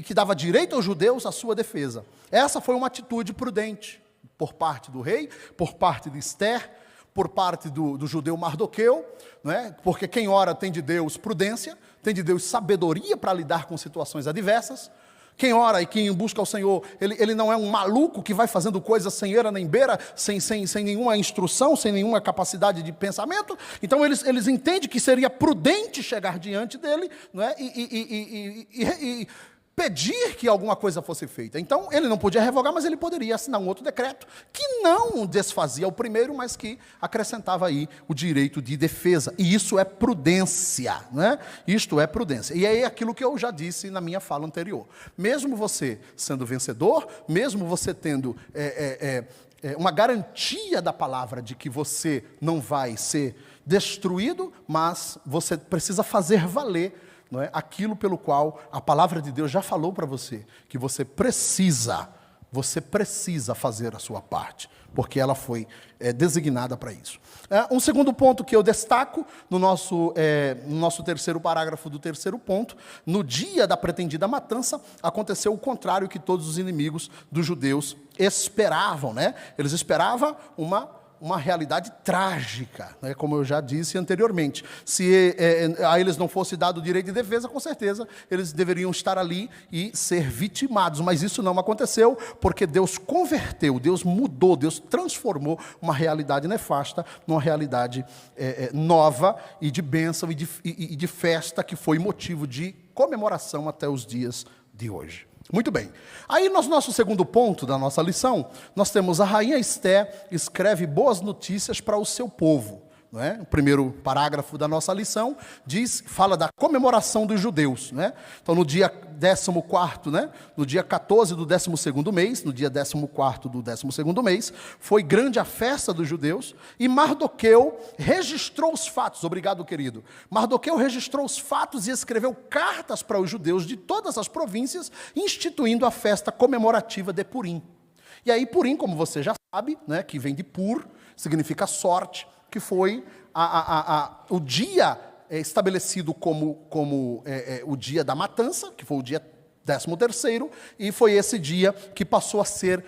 [SPEAKER 1] Que dava direito aos judeus à sua defesa. Essa foi uma atitude prudente por parte do rei, por parte de Ester, por parte do judeu Mardoqueu, né? Porque quem ora tem de Deus prudência, tem de Deus sabedoria para lidar com situações adversas. Quem ora e quem busca o Senhor, ele não é um maluco que vai fazendo coisas sem eira nem beira, sem nenhuma instrução, sem nenhuma capacidade de pensamento. Então eles entendem que seria prudente chegar diante dele, não é? E pedir que alguma coisa fosse feita. Então, ele não podia revogar, mas ele poderia assinar um outro decreto que não desfazia o primeiro, mas que acrescentava aí o direito de defesa. E isso é prudência, né? Isto é prudência. E é aquilo que eu já disse na minha fala anterior. Mesmo você sendo vencedor, mesmo você tendo uma garantia da palavra de que você não vai ser destruído, mas você precisa fazer valer, não é? Aquilo pelo qual a palavra de Deus já falou para você, que você precisa fazer a sua parte, porque ela foi designada para isso. Um segundo ponto que eu destaco no nosso terceiro parágrafo do terceiro ponto: no dia da pretendida matança, aconteceu o contrário que todos os inimigos dos judeus esperavam, né? Eles esperavam uma realidade trágica, né? Como eu já disse anteriormente. Se a eles não fosse dado o direito de defesa, com certeza eles deveriam estar ali e ser vitimados, mas isso não aconteceu, porque Deus converteu, Deus mudou, Deus transformou uma realidade nefasta numa realidade nova e de bênção e de festa, que foi motivo de comemoração até os dias de hoje. Muito bem. Aí, no nosso segundo ponto da nossa lição, nós temos a rainha Ester escreve boas notícias para o seu povo. não é? O primeiro parágrafo da nossa lição fala da comemoração dos judeus, né? Então, no dia 14º, né? No dia 14 do 12º mês, no dia 14º do 12º mês, foi grande a festa dos judeus, e Mardoqueu registrou os fatos. Obrigado, querido. Mardoqueu registrou os fatos e escreveu cartas para os judeus de todas as províncias, instituindo a festa comemorativa de Purim. E aí, Purim, como você já sabe, né, que vem de pur, significa sorte, que foi o dia estabelecido como o dia da matança, que foi o dia 13º, e foi esse dia que passou a ser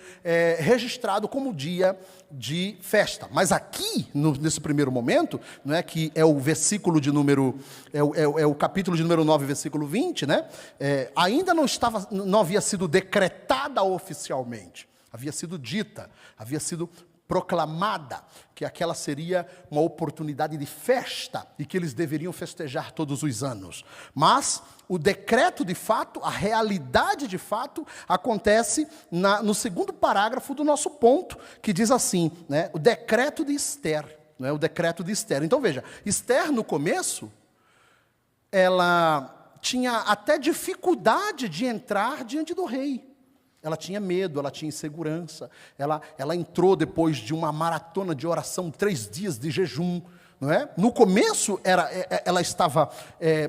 [SPEAKER 1] registrado como dia de festa. Mas aqui, nesse primeiro momento, não é, que é o versículo de número, o capítulo de número 9, versículo 20, né, ainda não havia sido decretada oficialmente. Havia sido dita, havia sido proclamada, que aquela seria uma oportunidade de festa e que eles deveriam festejar todos os anos. Mas o decreto de fato, a realidade de fato, acontece no segundo parágrafo do nosso ponto, que diz assim, né, o decreto de Ester. Né, o decreto de Ester. Então veja, Ester no começo, ela tinha até dificuldade de entrar diante do rei. Ela tinha medo, ela tinha insegurança. Ela entrou depois de uma maratona de oração, 3 dias de jejum. Não é? No começo, ela estava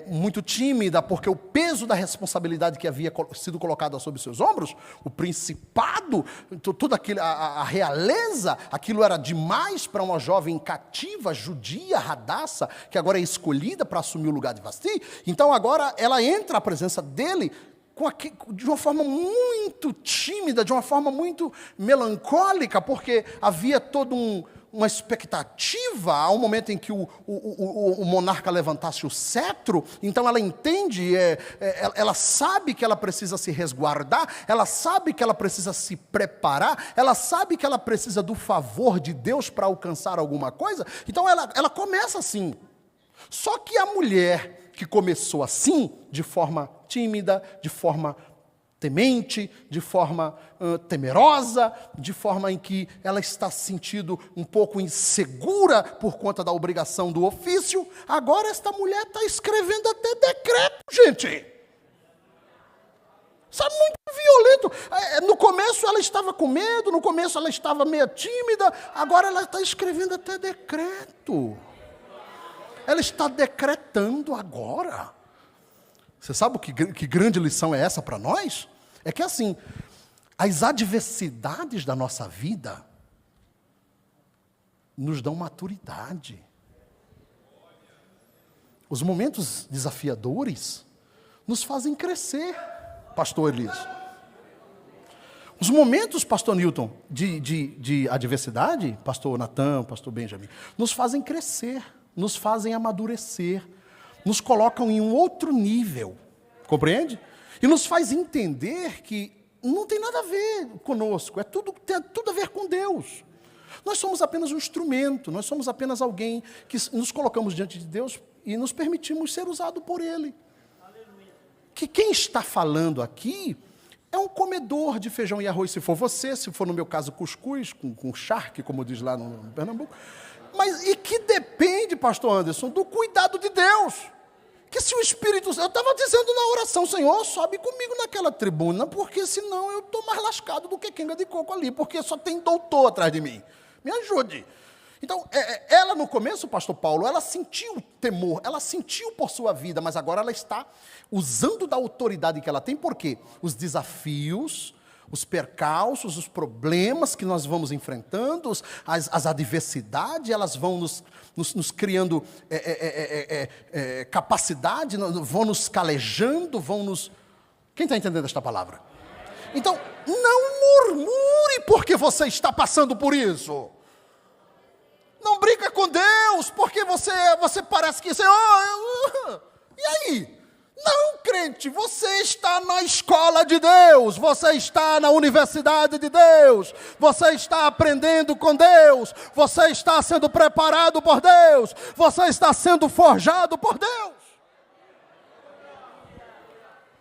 [SPEAKER 1] muito tímida, porque o peso da responsabilidade que havia sido colocada sobre seus ombros, o principado, toda a realeza, aquilo era demais para uma jovem cativa, judia, Radassa, que agora é escolhida para assumir o lugar de Vasti. Então agora ela entra à presença dele, de uma forma muito tímida, de uma forma muito melancólica, porque havia toda uma expectativa ao momento em que o monarca levantasse o cetro. Então ela entende, ela sabe que ela precisa se resguardar, ela sabe que ela precisa se preparar, ela sabe que ela precisa do favor de Deus para alcançar alguma coisa. Então ela começa assim. Só que a mulher que começou assim, de forma tímida, de forma temente, de forma temerosa, de forma em que ela está se sentindo um pouco insegura por conta da obrigação do ofício, agora esta mulher está escrevendo até decreto, gente. Isso é muito violento. No começo ela estava com medo, no começo ela estava meio tímida, agora ela está escrevendo até decreto. Ela está decretando agora. Você sabe que grande lição é essa para nós? É que assim, as adversidades da nossa vida nos dão maturidade. Os momentos desafiadores nos fazem crescer, pastor Elias. Os momentos, pastor Newton, de adversidade, pastor Natan, pastor Benjamin, nos fazem crescer, nos fazem amadurecer, nos colocam em um outro nível, compreende? E nos faz entender que não tem nada a ver conosco, tem tudo a ver com Deus. Nós somos apenas um instrumento, nós somos apenas alguém que nos colocamos diante de Deus e nos permitimos ser usado por Ele. Que quem está falando aqui é um comedor de feijão e arroz, se for você, se for no meu caso cuscuz, com charque, como diz lá no Pernambuco. Mas e que depende, pastor Anderson, do cuidado de Deus. Que se o Espírito Santo, eu estava dizendo na oração, Senhor, sobe comigo naquela tribuna, porque senão eu estou mais lascado do que quenga de coco ali, porque só tem doutor atrás de mim. Me ajude. Então, ela no começo, pastor Paulo, ela sentiu temor, ela sentiu por sua vida, mas agora ela está usando da autoridade que ela tem, porque os desafios, os percalços, os problemas que nós vamos enfrentando, as adversidades, elas vão nos criando capacidade, vão nos calejando, Quem está entendendo esta palavra? Então, não murmure porque você está passando por isso. Não briga com Deus, porque você parece que... E aí? Não, crente, você está na escola de Deus, você está na universidade de Deus, você está aprendendo com Deus, você está sendo preparado por Deus, você está sendo forjado por Deus.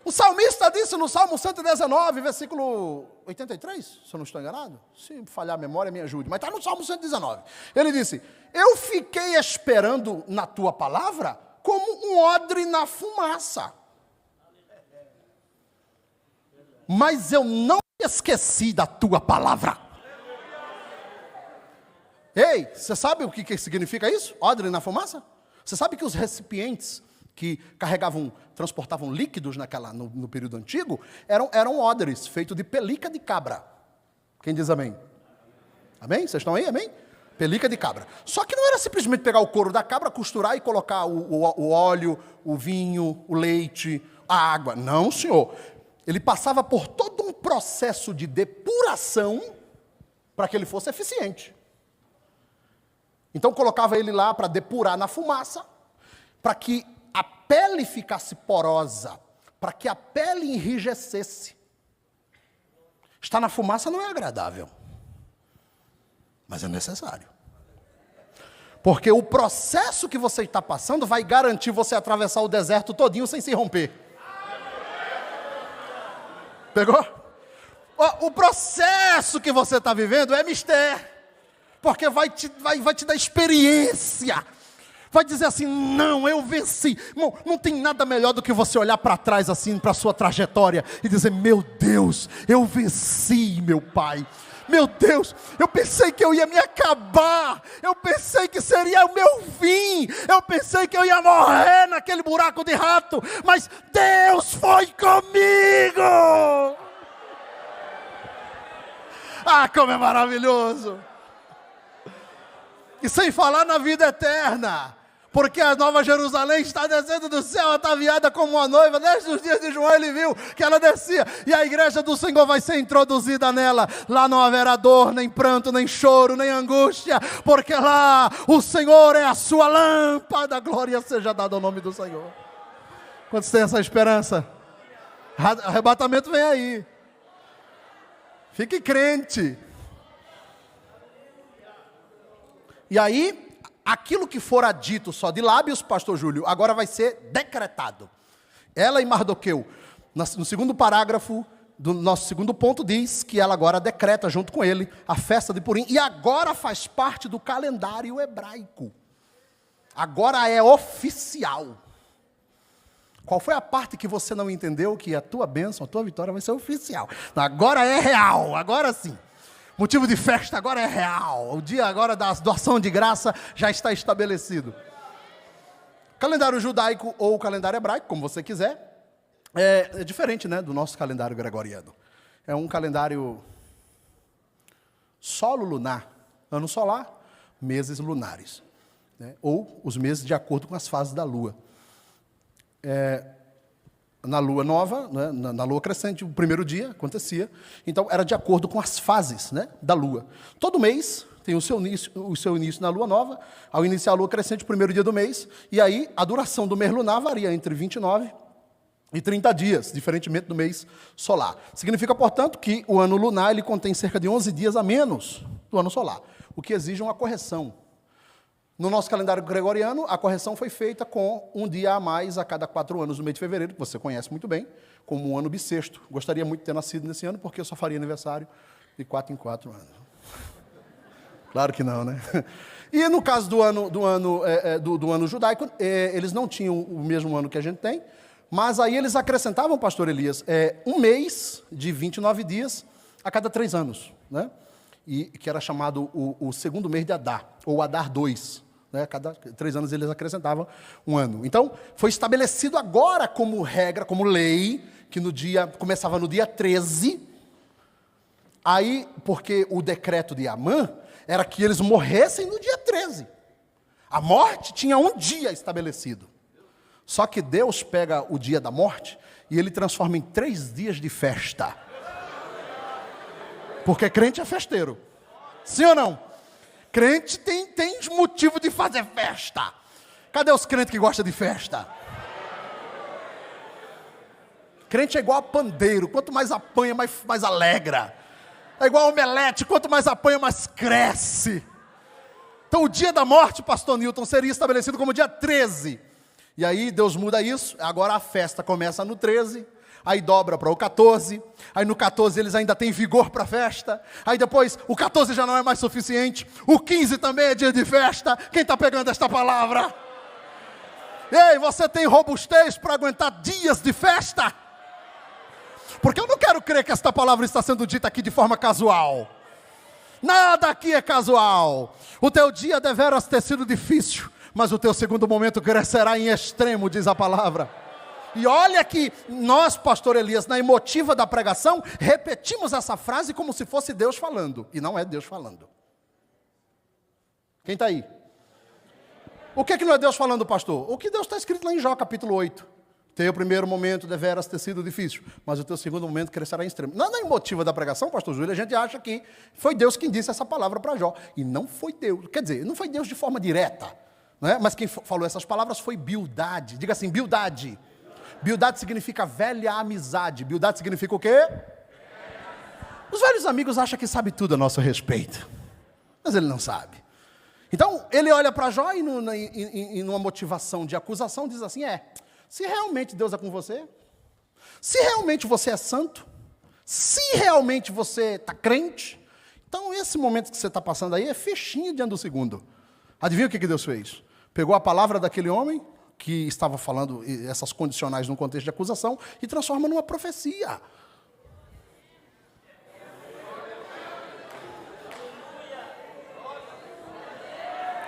[SPEAKER 1] O salmista disse no Salmo 119, versículo 83, se eu não estou enganado. Se falhar a memória, me ajude. Mas está no Salmo 119. Ele disse: eu fiquei esperando na tua palavra como um odre na fumaça. Mas eu não esqueci da tua palavra. Ei, você sabe o que significa isso? Odre na fumaça? Você sabe que os recipientes que transportavam líquidos no período antigo, eram odres feitos de pelica de cabra. Quem diz amém? Amém? Vocês estão aí? Amém? Pelica de cabra. Só que não era simplesmente pegar o couro da cabra, costurar e colocar o óleo, o vinho, o leite, a água. Não, senhor. Ele passava por todo um processo de depuração para que ele fosse eficiente. Então colocava ele lá para depurar na fumaça, para que a pele ficasse porosa, para que a pele enrijecesse. Estar na fumaça não é agradável, mas é necessário. Porque o processo que você está passando vai garantir você atravessar o deserto todinho sem se romper. Pegou? O processo que você está vivendo é mistério, porque vai te dar experiência. Vai dizer assim: não, eu venci. Não tem nada melhor do que você olhar para trás assim, para a sua trajetória e dizer: meu Deus, eu venci, meu Pai. Meu Deus, eu pensei que eu ia me acabar. Eu pensei que seria o meu fim. Eu pensei que eu ia morrer naquele buraco de rato. Mas Deus foi comigo. Ah, como é maravilhoso. E sem falar na vida eterna. Porque a Nova Jerusalém está descendo do céu, ataviada como uma noiva. Desde os dias de João ele viu que ela descia. E a igreja do Senhor vai ser introduzida nela. Lá não haverá dor, nem pranto, nem choro, nem angústia. Porque lá o Senhor é a sua lâmpada. Glória seja dada ao nome do Senhor. Quantos têm essa esperança? Arrebatamento vem aí. Fique crente. E aí, aquilo que fora dito só de lábios, pastor Júlio, agora vai ser decretado. Ela e Mardoqueu, no segundo parágrafo do nosso segundo ponto, diz que ela agora decreta junto com ele a festa de Purim, e agora faz parte do calendário hebraico. Agora é oficial. Qual foi a parte que você não entendeu que a tua bênção, a tua vitória vai ser oficial? Agora é real, agora sim. Motivo de festa agora é real. O dia agora da doação de graça já está estabelecido. Calendário judaico ou calendário hebraico, como você quiser, é diferente, né, do nosso calendário gregoriano. É um calendário solo lunar, ano solar, meses lunares, né, ou os meses de acordo com as fases da lua. Na lua nova, né, na lua crescente, o primeiro dia acontecia, então era de acordo com as fases, né, da lua. Todo mês tem o seu início na lua nova, ao iniciar a lua crescente, o primeiro dia do mês, e aí a duração do mês lunar varia entre 29 e 30 dias, diferentemente do mês solar. Significa, portanto, que o ano lunar ele contém cerca de 11 dias a menos do ano solar, o que exige uma correção. No nosso calendário gregoriano, a correção foi feita com um dia a mais a cada 4 anos no mês de fevereiro, que você conhece muito bem, como um ano bissexto. Gostaria muito de ter nascido nesse ano, porque eu só faria aniversário de 4 em 4 anos. Claro que não, né? E no caso do ano judaico, eles não tinham o mesmo ano que a gente tem, mas aí eles acrescentavam, pastor Elias, um mês de 29 dias a cada 3 anos, né? E que era chamado o segundo mês de Adar, ou Adar 2. Né? Cada 3 anos eles acrescentavam um ano. Então, foi estabelecido agora como regra, como lei, que começava no dia 13. Aí, porque o decreto de Amã era que eles morressem no dia 13. A morte tinha um dia estabelecido. Só que Deus pega o dia da morte e ele transforma em 3 dias de festa. Porque crente é festeiro. Sim ou não? Crente tem motivo de fazer festa. Cadê os crentes que gostam de festa? Crente é igual a pandeiro. Quanto mais apanha, mais alegra. É igual a omelete. Quanto mais apanha, mais cresce. Então o dia da morte, pastor Newton, seria estabelecido como dia 13. E aí Deus muda isso. Agora a festa começa no 13. aí dobra para o 14, aí no 14 eles ainda têm vigor para festa, aí depois o 14 já não é mais suficiente, o 15 também é dia de festa. Quem está pegando esta palavra? Ei, você tem robustez para aguentar dias de festa? Porque eu não quero crer que esta palavra está sendo dita aqui de forma casual. Nada aqui é casual. O teu dia deveras ter sido difícil, mas o teu segundo momento crescerá em extremo, diz a palavra. E olha que nós, pastor Elias, na emotiva da pregação, repetimos essa frase como se fosse Deus falando. E não é Deus falando. Quem está aí? O que não é Deus falando, pastor? O que Deus está escrito lá em Jó, capítulo 8. Teu primeiro momento deveras ter sido difícil, mas o teu segundo momento crescerá em extremo. Não é na emotiva da pregação, pastor Júlio, a gente acha que foi Deus quem disse essa palavra para Jó. E não foi Deus. Quer dizer, não foi Deus de forma direta, né? Mas quem falou essas palavras foi Bildade. Diga assim, Bildade. Bildade significa velha amizade. Bildade significa o quê? Os velhos amigos acham que sabe tudo a nosso respeito, mas ele não sabe. Então, ele olha para Jó e numa motivação de acusação diz assim, se realmente Deus é com você, se realmente você é santo, se realmente você está crente, então esse momento que você está passando aí é fichinha diante do segundo. Adivinha o que Deus fez? Pegou a palavra daquele homem, que estava falando essas condicionais num contexto de acusação, e transforma numa profecia.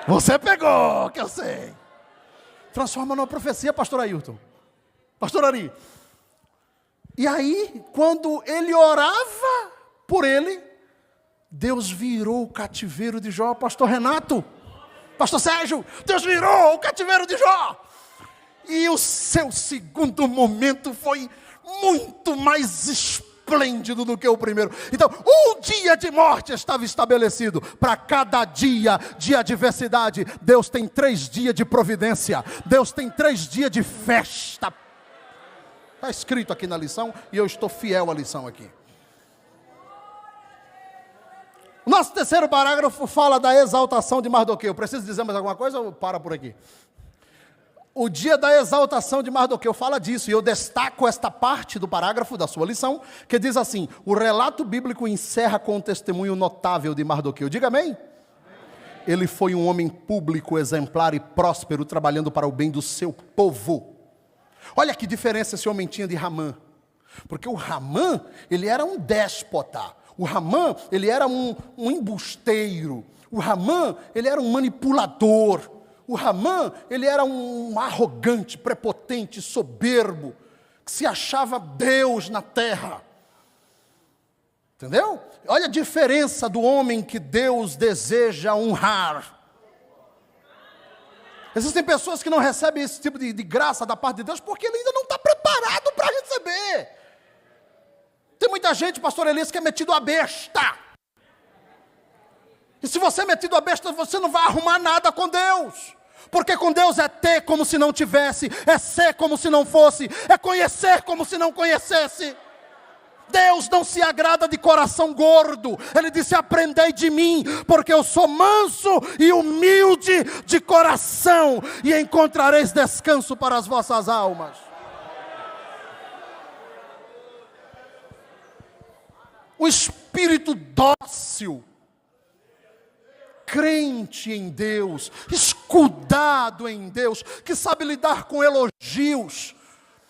[SPEAKER 1] Você pegou, que eu sei. Transforma numa profecia, pastor Ailton. Pastor Ari. E aí, quando ele orava por ele, Deus virou o cativeiro de Jó. Pastor Renato, pastor Sérgio, Deus virou o cativeiro de Jó. E o seu segundo momento foi muito mais esplêndido do que o primeiro. Então, um dia de morte estava estabelecido. Para cada dia de adversidade, Deus tem 3 dias de providência. Deus tem 3 dias de festa. Está escrito aqui na lição, e eu estou fiel à lição aqui. O nosso terceiro parágrafo fala da exaltação de Mardoqueu. Preciso dizer mais alguma coisa ou para por aqui? O dia da exaltação de Mardoqueu fala disso, e eu destaco esta parte do parágrafo da sua lição, que diz assim: o relato bíblico encerra com um testemunho notável de Mardoqueu. Diga amém? Amém. Ele foi um homem público, exemplar e próspero, trabalhando para o bem do seu povo. Olha que diferença esse homem tinha de Ramã. Porque o Ramã, ele era um déspota. O Ramã, ele era um embusteiro. O Ramã, ele era um manipulador. O Ramã, ele era um arrogante, prepotente, soberbo, que se achava Deus na terra. Entendeu? Olha a diferença do homem que Deus deseja honrar. Existem pessoas que não recebem esse tipo de graça da parte de Deus porque ele ainda não está preparado para receber. Tem muita gente, pastor Elias, que é metido a besta. E se você é metido a besta, você não vai arrumar nada com Deus. Porque com Deus é ter como se não tivesse, é ser como se não fosse, é conhecer como se não conhecesse. Deus não se agrada de coração gordo. Ele disse: aprendei de mim, porque eu sou manso e humilde de coração, e encontrareis descanso para as vossas almas. O espírito dócil, crente em Deus, escudado em Deus, que sabe lidar com elogios.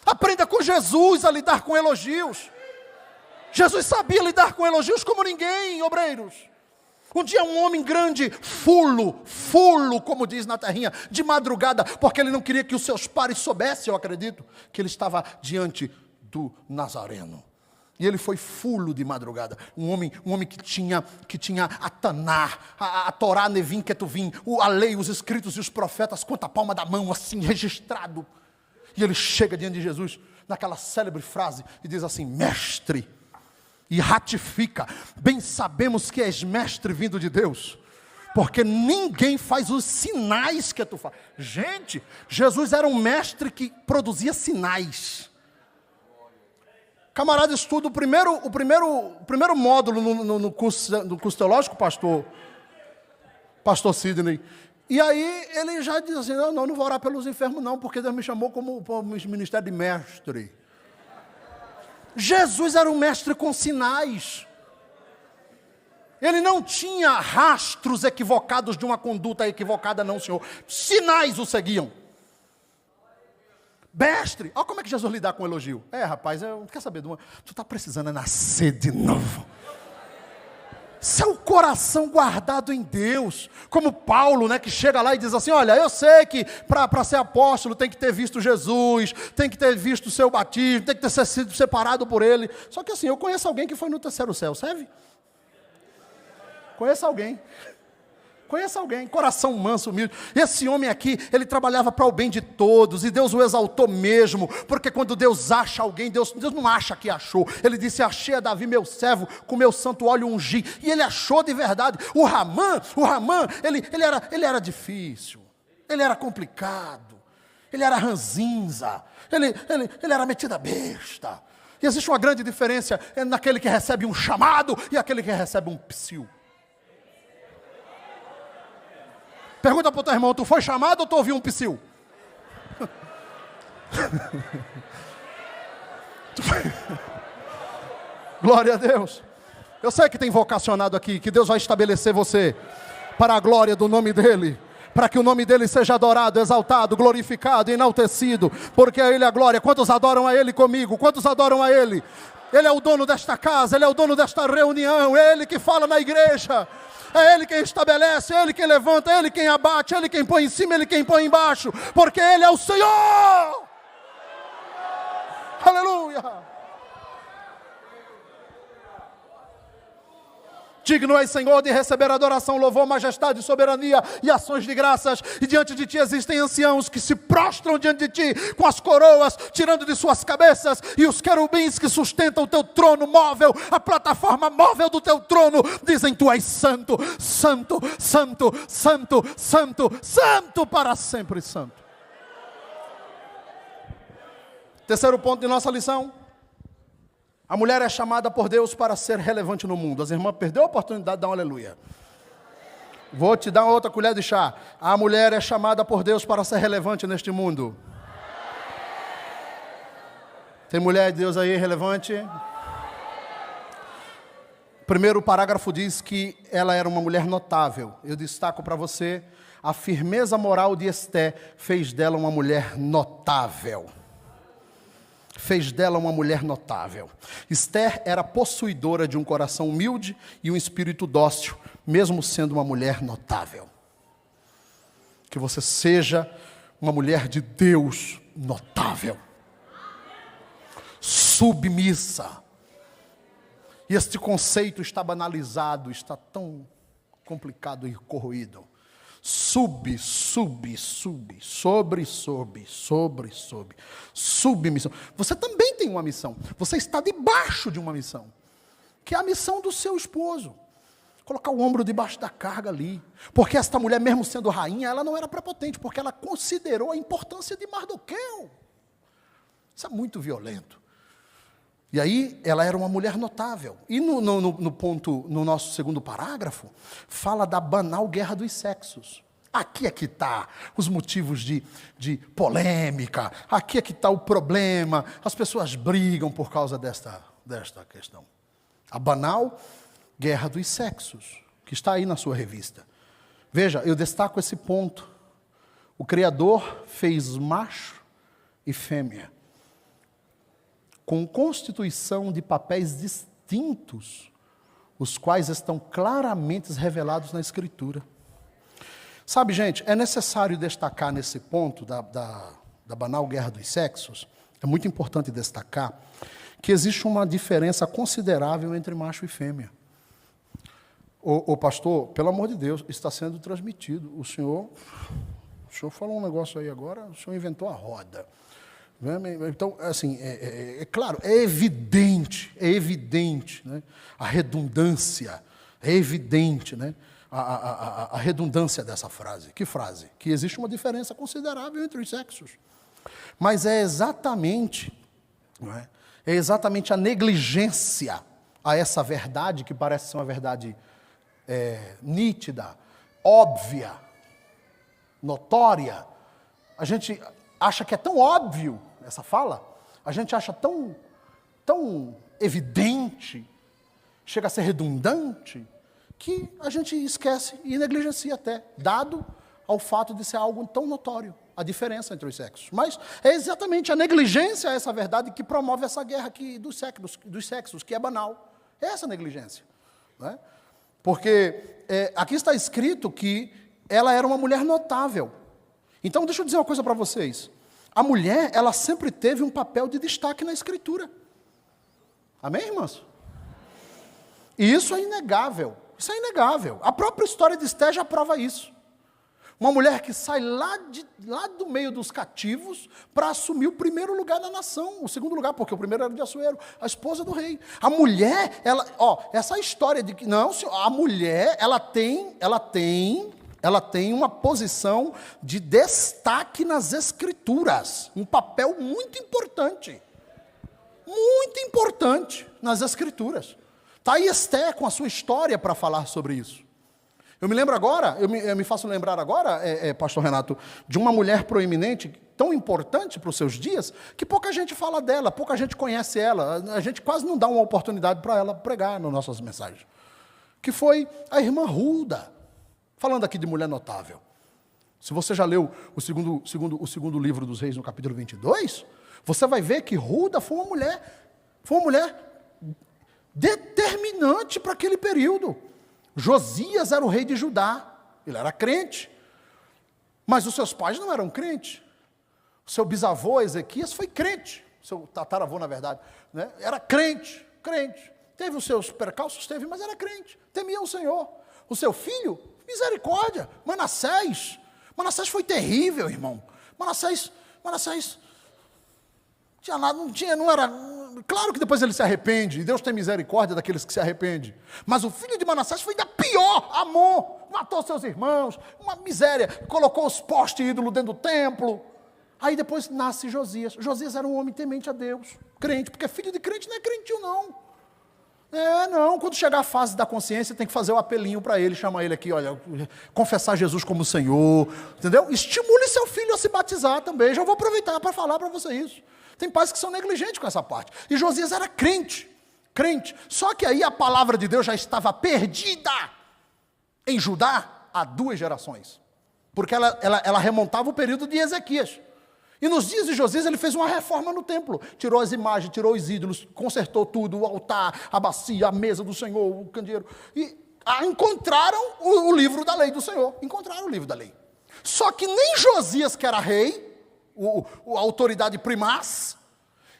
[SPEAKER 1] Aprenda com Jesus a lidar com elogios. Jesus sabia lidar com elogios como ninguém, obreiros. Um dia um homem grande, fulo, como diz na terrinha, de madrugada, porque ele não queria que os seus pares soubessem, eu acredito, que ele estava diante do Nazareno. E ele foi fulo de madrugada, um homem que tinha a Taná, a Torá, Nevim, Ketuvim, a lei, os escritos e os profetas, quanto a palma da mão, assim, registrado. E ele chega diante de Jesus, naquela célebre frase, e diz assim: mestre, e ratifica: bem sabemos que és mestre vindo de Deus, porque ninguém faz os sinais que tu faz. Gente, Jesus era um mestre que produzia sinais. Camarada estuda o primeiro módulo no curso teológico, pastor Sidney. E aí ele já diz assim: não vou orar pelos enfermos não, porque Deus me chamou como ministério de mestre. Jesus era um mestre com sinais. Ele não tinha rastros equivocados de uma conduta equivocada, não, Senhor. Sinais o seguiam. Mestre, olha como é que Jesus lidar com o elogio. Rapaz, eu quero saber de uma. Tu está precisando nascer de novo. Seu coração guardado em Deus, como Paulo, né, que chega lá e diz assim, olha, eu sei que para ser apóstolo tem que ter visto Jesus, tem que ter visto o seu batismo, tem que ter sido separado por ele, só que assim, eu conheço alguém que foi no terceiro céu, serve? Conheço alguém, coração manso, humilde. Esse homem aqui, ele trabalhava para o bem de todos, e Deus o exaltou mesmo, porque quando Deus acha alguém, Deus não acha que achou. Ele disse, achei a Davi meu servo, com meu santo óleo ungi, e ele achou de verdade. O Ramã, ele era difícil, ele era complicado, ele era ranzinza, ele era metido a besta. E existe uma grande diferença naquele que recebe um chamado, e aquele que recebe um psil. Pergunta para o teu irmão, tu foi chamado ou tu ouviu um psil? Glória a Deus. Eu sei que tem vocacionado aqui, que Deus vai estabelecer você para a glória do nome dEle, para que o nome dEle seja adorado, exaltado, glorificado, enaltecido, porque a Ele a glória. Quantos adoram a Ele comigo? Quantos adoram a Ele? Ele é o dono desta casa, Ele é o dono desta reunião, é Ele que fala na igreja. É Ele quem estabelece, é Ele quem levanta, é Ele quem abate, é Ele quem põe em cima, é Ele quem põe embaixo, porque Ele é o Senhor. Aleluia. Digno és, Senhor, de receber adoração, louvor, majestade, soberania e ações de graças. E diante de Ti existem anciãos que se prostram diante de Ti com as coroas, tirando de suas cabeças, e os querubins que sustentam o Teu trono móvel, a plataforma móvel do Teu trono, dizem, Tu és santo, santo, santo, santo, santo, santo para sempre santo. Terceiro ponto de nossa lição. A mulher é chamada por Deus para ser relevante no mundo. As irmãs perderam a oportunidade de dar um aleluia. Vou te dar outra colher de chá. A mulher é chamada por Deus para ser relevante neste mundo. Tem mulher de Deus aí relevante? Primeiro parágrafo diz que ela era uma mulher notável. Eu destaco para você, a firmeza moral de Esté fez dela uma mulher notável. Fez dela uma mulher notável. Esther era possuidora de um coração humilde e um espírito dócil, mesmo sendo uma mulher notável. Que você seja uma mulher de Deus notável, submissa. E este conceito está banalizado, está tão complicado e corroído. Submissão. Você também tem uma missão. Você está debaixo de uma missão, que é a missão do seu esposo. Colocar o ombro debaixo da carga ali. Porque esta mulher, mesmo sendo rainha, ela não era prepotente, porque ela considerou a importância de Mardoqueu. Isso é muito violento. E aí, ela era uma mulher notável. E no nosso segundo parágrafo, fala da banal guerra dos sexos. Aqui é que está os motivos de polêmica. Aqui é que está o problema. As pessoas brigam por causa desta questão. A banal guerra dos sexos, que está aí na sua revista. Veja, eu destaco esse ponto. O Criador fez macho e fêmea, com constituição de papéis distintos, os quais estão claramente revelados na Escritura. Sabe, gente, é necessário destacar nesse ponto da banal guerra dos sexos, é muito importante destacar, que existe uma diferença considerável entre macho e fêmea. Ô pastor, pelo amor de Deus, está sendo transmitido. O senhor falou um negócio aí agora, o senhor inventou a roda. Então, assim, é claro, é evidente, né? A redundância, é evidente, né? A redundância dessa frase. Que frase? Que existe uma diferença considerável entre os sexos. Mas é exatamente, não é? É exatamente a negligência a essa verdade, que parece ser uma verdade nítida, óbvia, notória. A gente acha que é tão óbvio essa fala, a gente acha tão tão evidente, chega a ser redundante, que a gente esquece e negligencia até, dado ao fato de ser algo tão notório, a diferença entre os sexos. Mas é exatamente a negligência a essa verdade que promove essa guerra aqui dos sexos, que é banal. É essa negligência. Né? Porque aqui está escrito que ela era uma mulher notável. Então, deixa eu dizer uma coisa para vocês. A mulher, ela sempre teve um papel de destaque na Escritura. Amém, irmãs? E isso é inegável. Isso é inegável. A própria história de Esté já prova isso. Uma mulher que sai lá do meio dos cativos para assumir o primeiro lugar da nação. O segundo lugar, porque o primeiro era de Assuero, a esposa do rei. A mulher, essa história de que, não, a mulher, ela tem uma posição de destaque nas Escrituras. Um papel muito importante nas Escrituras. Está aí Esté com a sua história para falar sobre isso. Eu me lembro agora, eu me faço lembrar agora, pastor Renato, de uma mulher proeminente, tão importante para os seus dias, que pouca gente fala dela, pouca gente conhece ela, a gente quase não dá uma oportunidade para ela pregar nas nossas mensagens. Que foi a irmã Hulda, falando aqui de mulher notável. Se você já leu o segundo livro dos Reis, no capítulo 22, você vai ver que Hulda foi uma mulher determinante para aquele período. Josias era o rei de Judá, ele era crente, mas os seus pais não eram crentes. O seu bisavô Ezequias foi crente, seu tataravô, na verdade, né? Era crente. Teve os seus percalços, mas era crente, temia o Senhor. O seu filho, misericórdia, Manassés foi terrível, irmão. Manassés não era. Claro que depois ele se arrepende, e Deus tem misericórdia daqueles que se arrependem. Mas o filho de Manassés foi ainda pior, Amon, matou seus irmãos, uma miséria, colocou os postes ídolos dentro do templo. Aí depois nasce Josias. Josias era um homem temente a Deus, crente, porque filho de crente não é crentinho, não. Não, quando chegar a fase da consciência, tem que fazer o apelinho para ele, chamar ele aqui, olha, confessar Jesus como Senhor, entendeu? Estimule seu filho a se batizar também, já vou aproveitar para falar para você isso. Tem pais que são negligentes com essa parte. E Josias era crente. Só que aí a palavra de Deus já estava perdida em Judá há 2 gerações. Porque ela remontava o período de Ezequias. E nos dias de Josias ele fez uma reforma no templo. Tirou as imagens, tirou os ídolos, consertou tudo, o altar, a bacia, a mesa do Senhor, o candeeiro. E encontraram o livro da lei do Senhor. Encontraram o livro da lei. Só que nem Josias, que era rei, a autoridade primaz,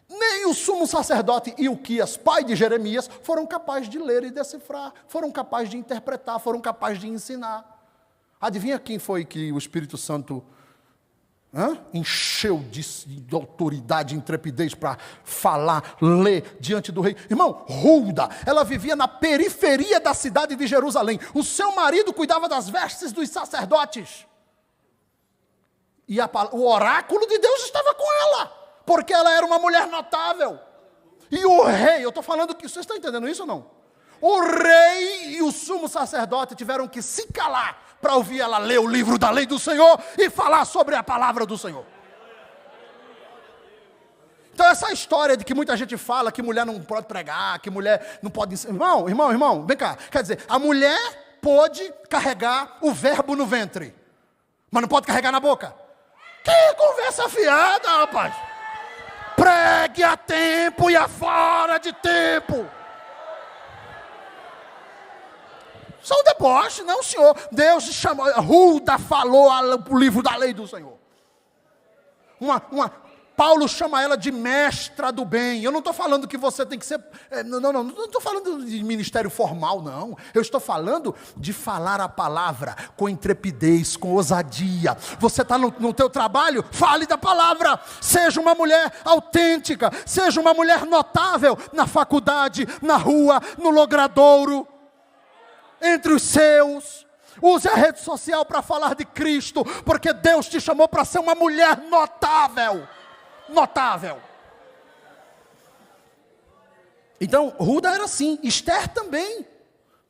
[SPEAKER 1] nem o sumo sacerdote Ilquias, pai de Jeremias, foram capazes de ler e decifrar, foram capazes de interpretar, foram capazes de ensinar. Adivinha quem foi que o Espírito Santo encheu de autoridade e intrepidez para falar, ler diante do rei? Irmão, Hulda, ela vivia na periferia da cidade de Jerusalém. O seu marido cuidava das vestes dos sacerdotes. E o oráculo de Deus estava com ela, porque ela era uma mulher notável. E o rei, eu estou falando que, vocês estão entendendo isso ou não? O rei e o sumo sacerdote tiveram que se calar para ouvir ela ler o livro da lei do Senhor e falar sobre a palavra do Senhor. Então essa história de que muita gente fala que mulher não pode pregar, que mulher não pode ensinar. Irmão, vem cá. Quer dizer, a mulher pode carregar o verbo no ventre, mas não pode carregar na boca. Que conversa fiada, rapaz. Pregue a tempo e a fora de tempo. Só um deboche, não, senhor. Deus chamou, Hulda falou o livro da lei do Senhor. Paulo chama ela de mestra do bem. Eu não estou falando que você tem que ser... Não estou falando de ministério formal, não. Eu estou falando de falar a palavra com intrepidez, com ousadia. Você está no teu trabalho? Fale da palavra. Seja uma mulher autêntica. Seja uma mulher notável na faculdade, na rua, no logradouro, entre os seus. Use a rede social para falar de Cristo, porque Deus te chamou para ser uma mulher notável. Então, Hulda era assim, Esther também,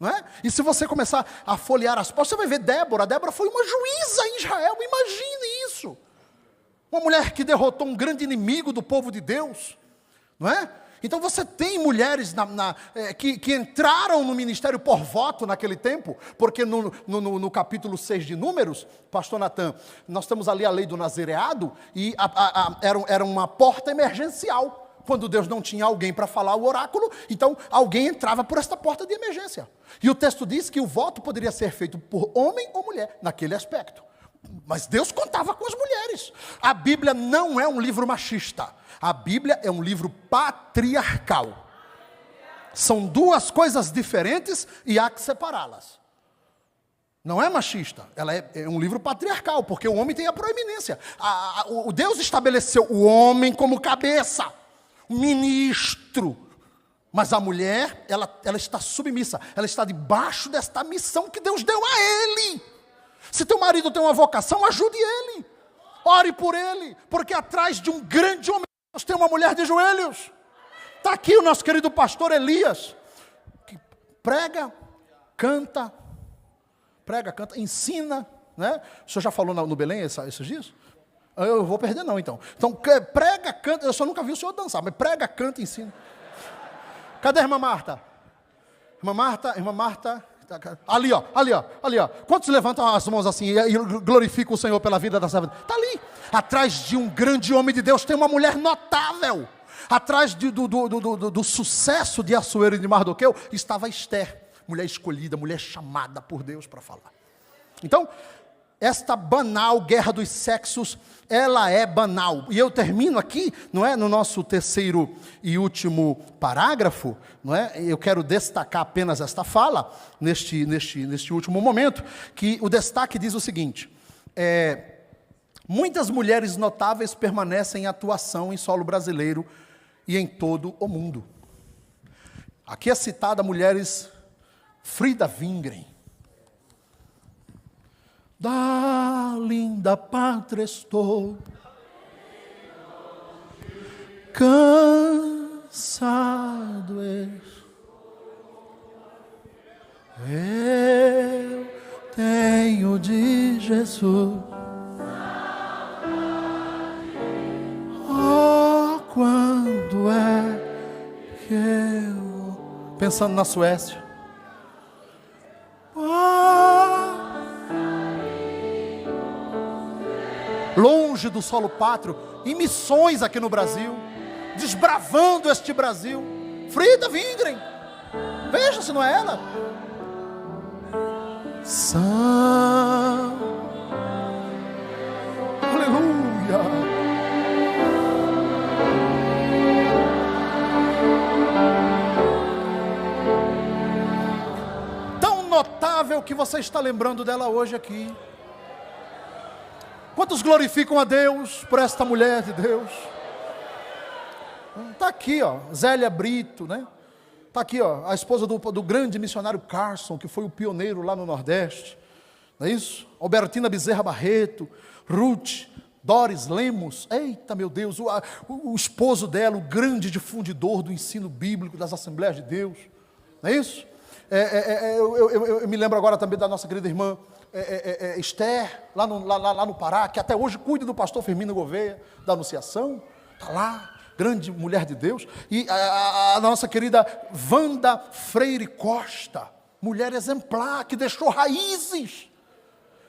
[SPEAKER 1] não é? E se você começar a folhear as postas, você vai ver Débora foi uma juíza em Israel, imagine isso. Uma mulher que derrotou um grande inimigo do povo de Deus, não é? Então você tem mulheres que entraram no ministério por voto naquele tempo, porque no capítulo 6 de Números, pastor Natan, nós temos ali a lei do nazireado, e era uma porta emergencial. Quando Deus não tinha alguém para falar o oráculo, então alguém entrava por esta porta de emergência. E o texto diz que o voto poderia ser feito por homem ou mulher, naquele aspecto. Mas Deus contava com as mulheres. A Bíblia não é um livro machista. A Bíblia é um livro patriarcal. São duas coisas diferentes e há que separá-las. Não é machista, ela é um livro patriarcal, porque o homem tem a proeminência. O Deus estabeleceu o homem como cabeça, ministro. Mas a mulher, ela está submissa, ela está debaixo desta missão que Deus deu a ele. Se teu marido tem uma vocação, ajude ele. Ore por ele, porque atrás de um grande homem, Deus tem uma mulher de joelhos. Está aqui o nosso querido pastor Elias, que prega, canta, ensina, né? O senhor já falou no Belém esses dias? Eu vou perder não, então. Então, prega, canta, eu só nunca vi o senhor dançar, mas prega, canta, ensina. Cadê a irmã Marta? Irmã Marta, ali ó. Quantos levantam as mãos assim e glorificam o Senhor pela vida dessa vida? Está ali. Atrás de um grande homem de Deus tem uma mulher notável. Atrás do sucesso de Assuero e de Mardoqueu estava Esther, mulher escolhida, mulher chamada por Deus para falar. Então, esta banal guerra dos sexos, ela é banal. E eu termino aqui, não é, no nosso terceiro e último parágrafo, não é? Eu quero destacar apenas esta fala, neste último momento, que o destaque diz o seguinte: muitas mulheres notáveis permanecem em atuação em solo brasileiro e em todo o mundo. Aqui é citada mulheres Frida Wingren. Da linda pátria estou, cansado eu tenho de Jesus. Oh, quando é que eu... Pensando na Suécia. Longe do solo pátrio, em missões aqui no Brasil, desbravando este Brasil. Frida Wingren, veja se não é ela. Aleluia. Tão notável que você está lembrando dela hoje aqui. Quantos glorificam a Deus por esta mulher de Deus? Está aqui, ó, Zélia Brito, né? Está aqui, ó, a esposa do grande missionário Carson, que foi o pioneiro lá no Nordeste. Não é isso? Albertina Bezerra Barreto, Ruth, Doris Lemos. Eita, meu Deus, o esposo dela, o grande difundidor do ensino bíblico das Assembleias de Deus. Não é isso? Eu me lembro agora também da nossa querida irmã Esther, lá no Pará, que até hoje cuida do pastor Firmino Gouveia, da Anunciação, está lá, grande mulher de Deus. E a nossa querida Wanda Freire Costa, mulher exemplar, que deixou raízes,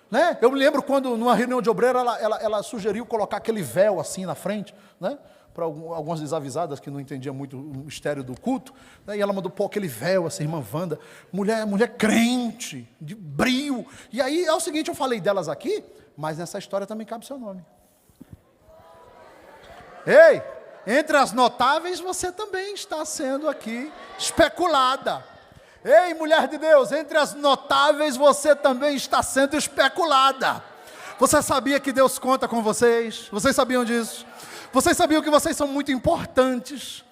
[SPEAKER 1] né? Eu me lembro quando, numa reunião de obreiro, ela sugeriu colocar aquele véu assim na frente, né? Para algumas desavisadas que não entendiam muito o mistério do culto, né? E ela mandou pôr aquele véu, essa irmã Wanda, mulher crente, de brio. E aí é o seguinte, eu falei delas aqui, mas nessa história também cabe seu nome. Ei, entre as notáveis você também está sendo aqui especulada. Ei, mulher de Deus, entre as notáveis você também está sendo especulada. Você sabia que Deus conta com vocês? Vocês sabiam disso? Vocês sabiam que vocês são muito importantes?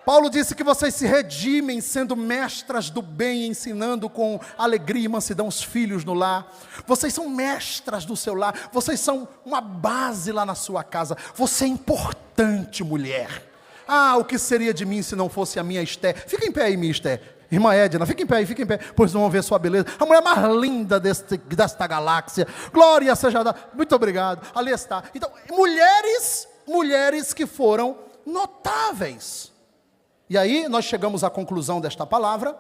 [SPEAKER 1] Paulo disse que vocês se redimem sendo mestras do bem, ensinando com alegria e mansidão os filhos no lar. Vocês são mestras do seu lar, vocês são uma base lá na sua casa. Você é importante, mulher. Ah, o que seria de mim se não fosse a minha Esther? Fica em pé aí, minha Esther. Irmã Edna, fica em pé, pois não vão ver sua beleza. A mulher mais linda desta galáxia. Glória seja dada. Muito obrigado. Ali está. Então, mulheres que foram notáveis. E aí nós chegamos à conclusão desta palavra,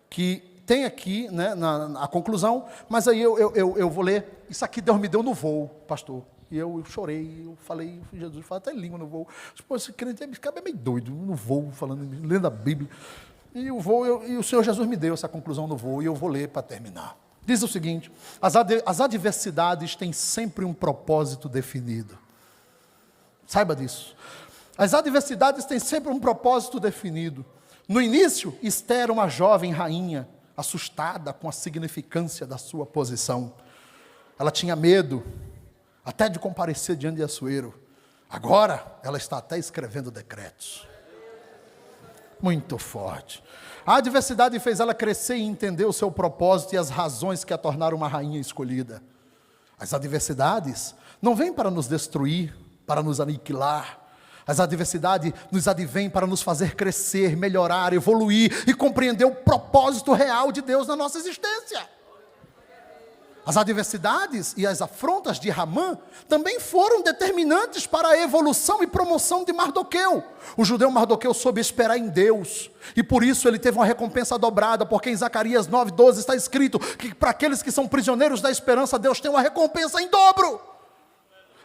[SPEAKER 1] que tem aqui, né, a conclusão, mas aí eu vou ler. Isso aqui Deus me deu no voo, pastor. E eu chorei, eu falei, Jesus fala até língua no voo. Pô, esse crente é meio doido, no voo, falando, lendo a Bíblia. E o voo, e o Senhor Jesus me deu essa conclusão no voo, e eu vou ler para terminar. Diz o seguinte: as adversidades têm sempre um propósito definido. Saiba disso. As adversidades têm sempre um propósito definido. No início, Esther era uma jovem rainha, assustada com a significância da sua posição. Ela tinha medo até de comparecer diante de Assuero. Agora, ela está até escrevendo decretos. Muito forte. A adversidade fez ela crescer e entender o seu propósito e as razões que a tornaram uma rainha escolhida. As adversidades não vêm para nos destruir, para nos aniquilar. As adversidades nos advêm para nos fazer crescer, melhorar, evoluir e compreender o propósito real de Deus na nossa existência. As adversidades e as afrontas de Ramã também foram determinantes para a evolução e promoção de Mardoqueu. O judeu Mardoqueu soube esperar em Deus, e por isso ele teve uma recompensa dobrada, porque em Zacarias 9:12 está escrito que para aqueles que são prisioneiros da esperança, Deus tem uma recompensa em dobro.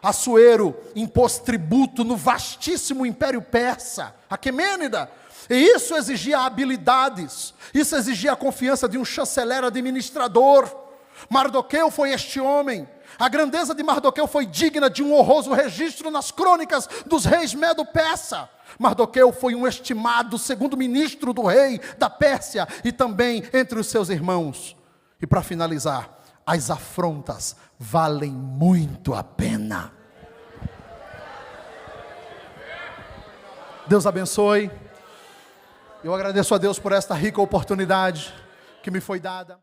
[SPEAKER 1] Assuero impôs tributo no vastíssimo império persa, Aquemênida, e isso exigia habilidades, isso exigia a confiança de um chanceler administrador. Mardoqueu foi este homem. A grandeza de Mardoqueu foi digna de um honroso registro nas crônicas dos reis Medo-Persa. Mardoqueu foi um estimado segundo ministro do rei da Pérsia e também entre os seus irmãos. E para finalizar, as afrontas valem muito a pena. Deus abençoe. Eu agradeço a Deus por esta rica oportunidade que me foi dada.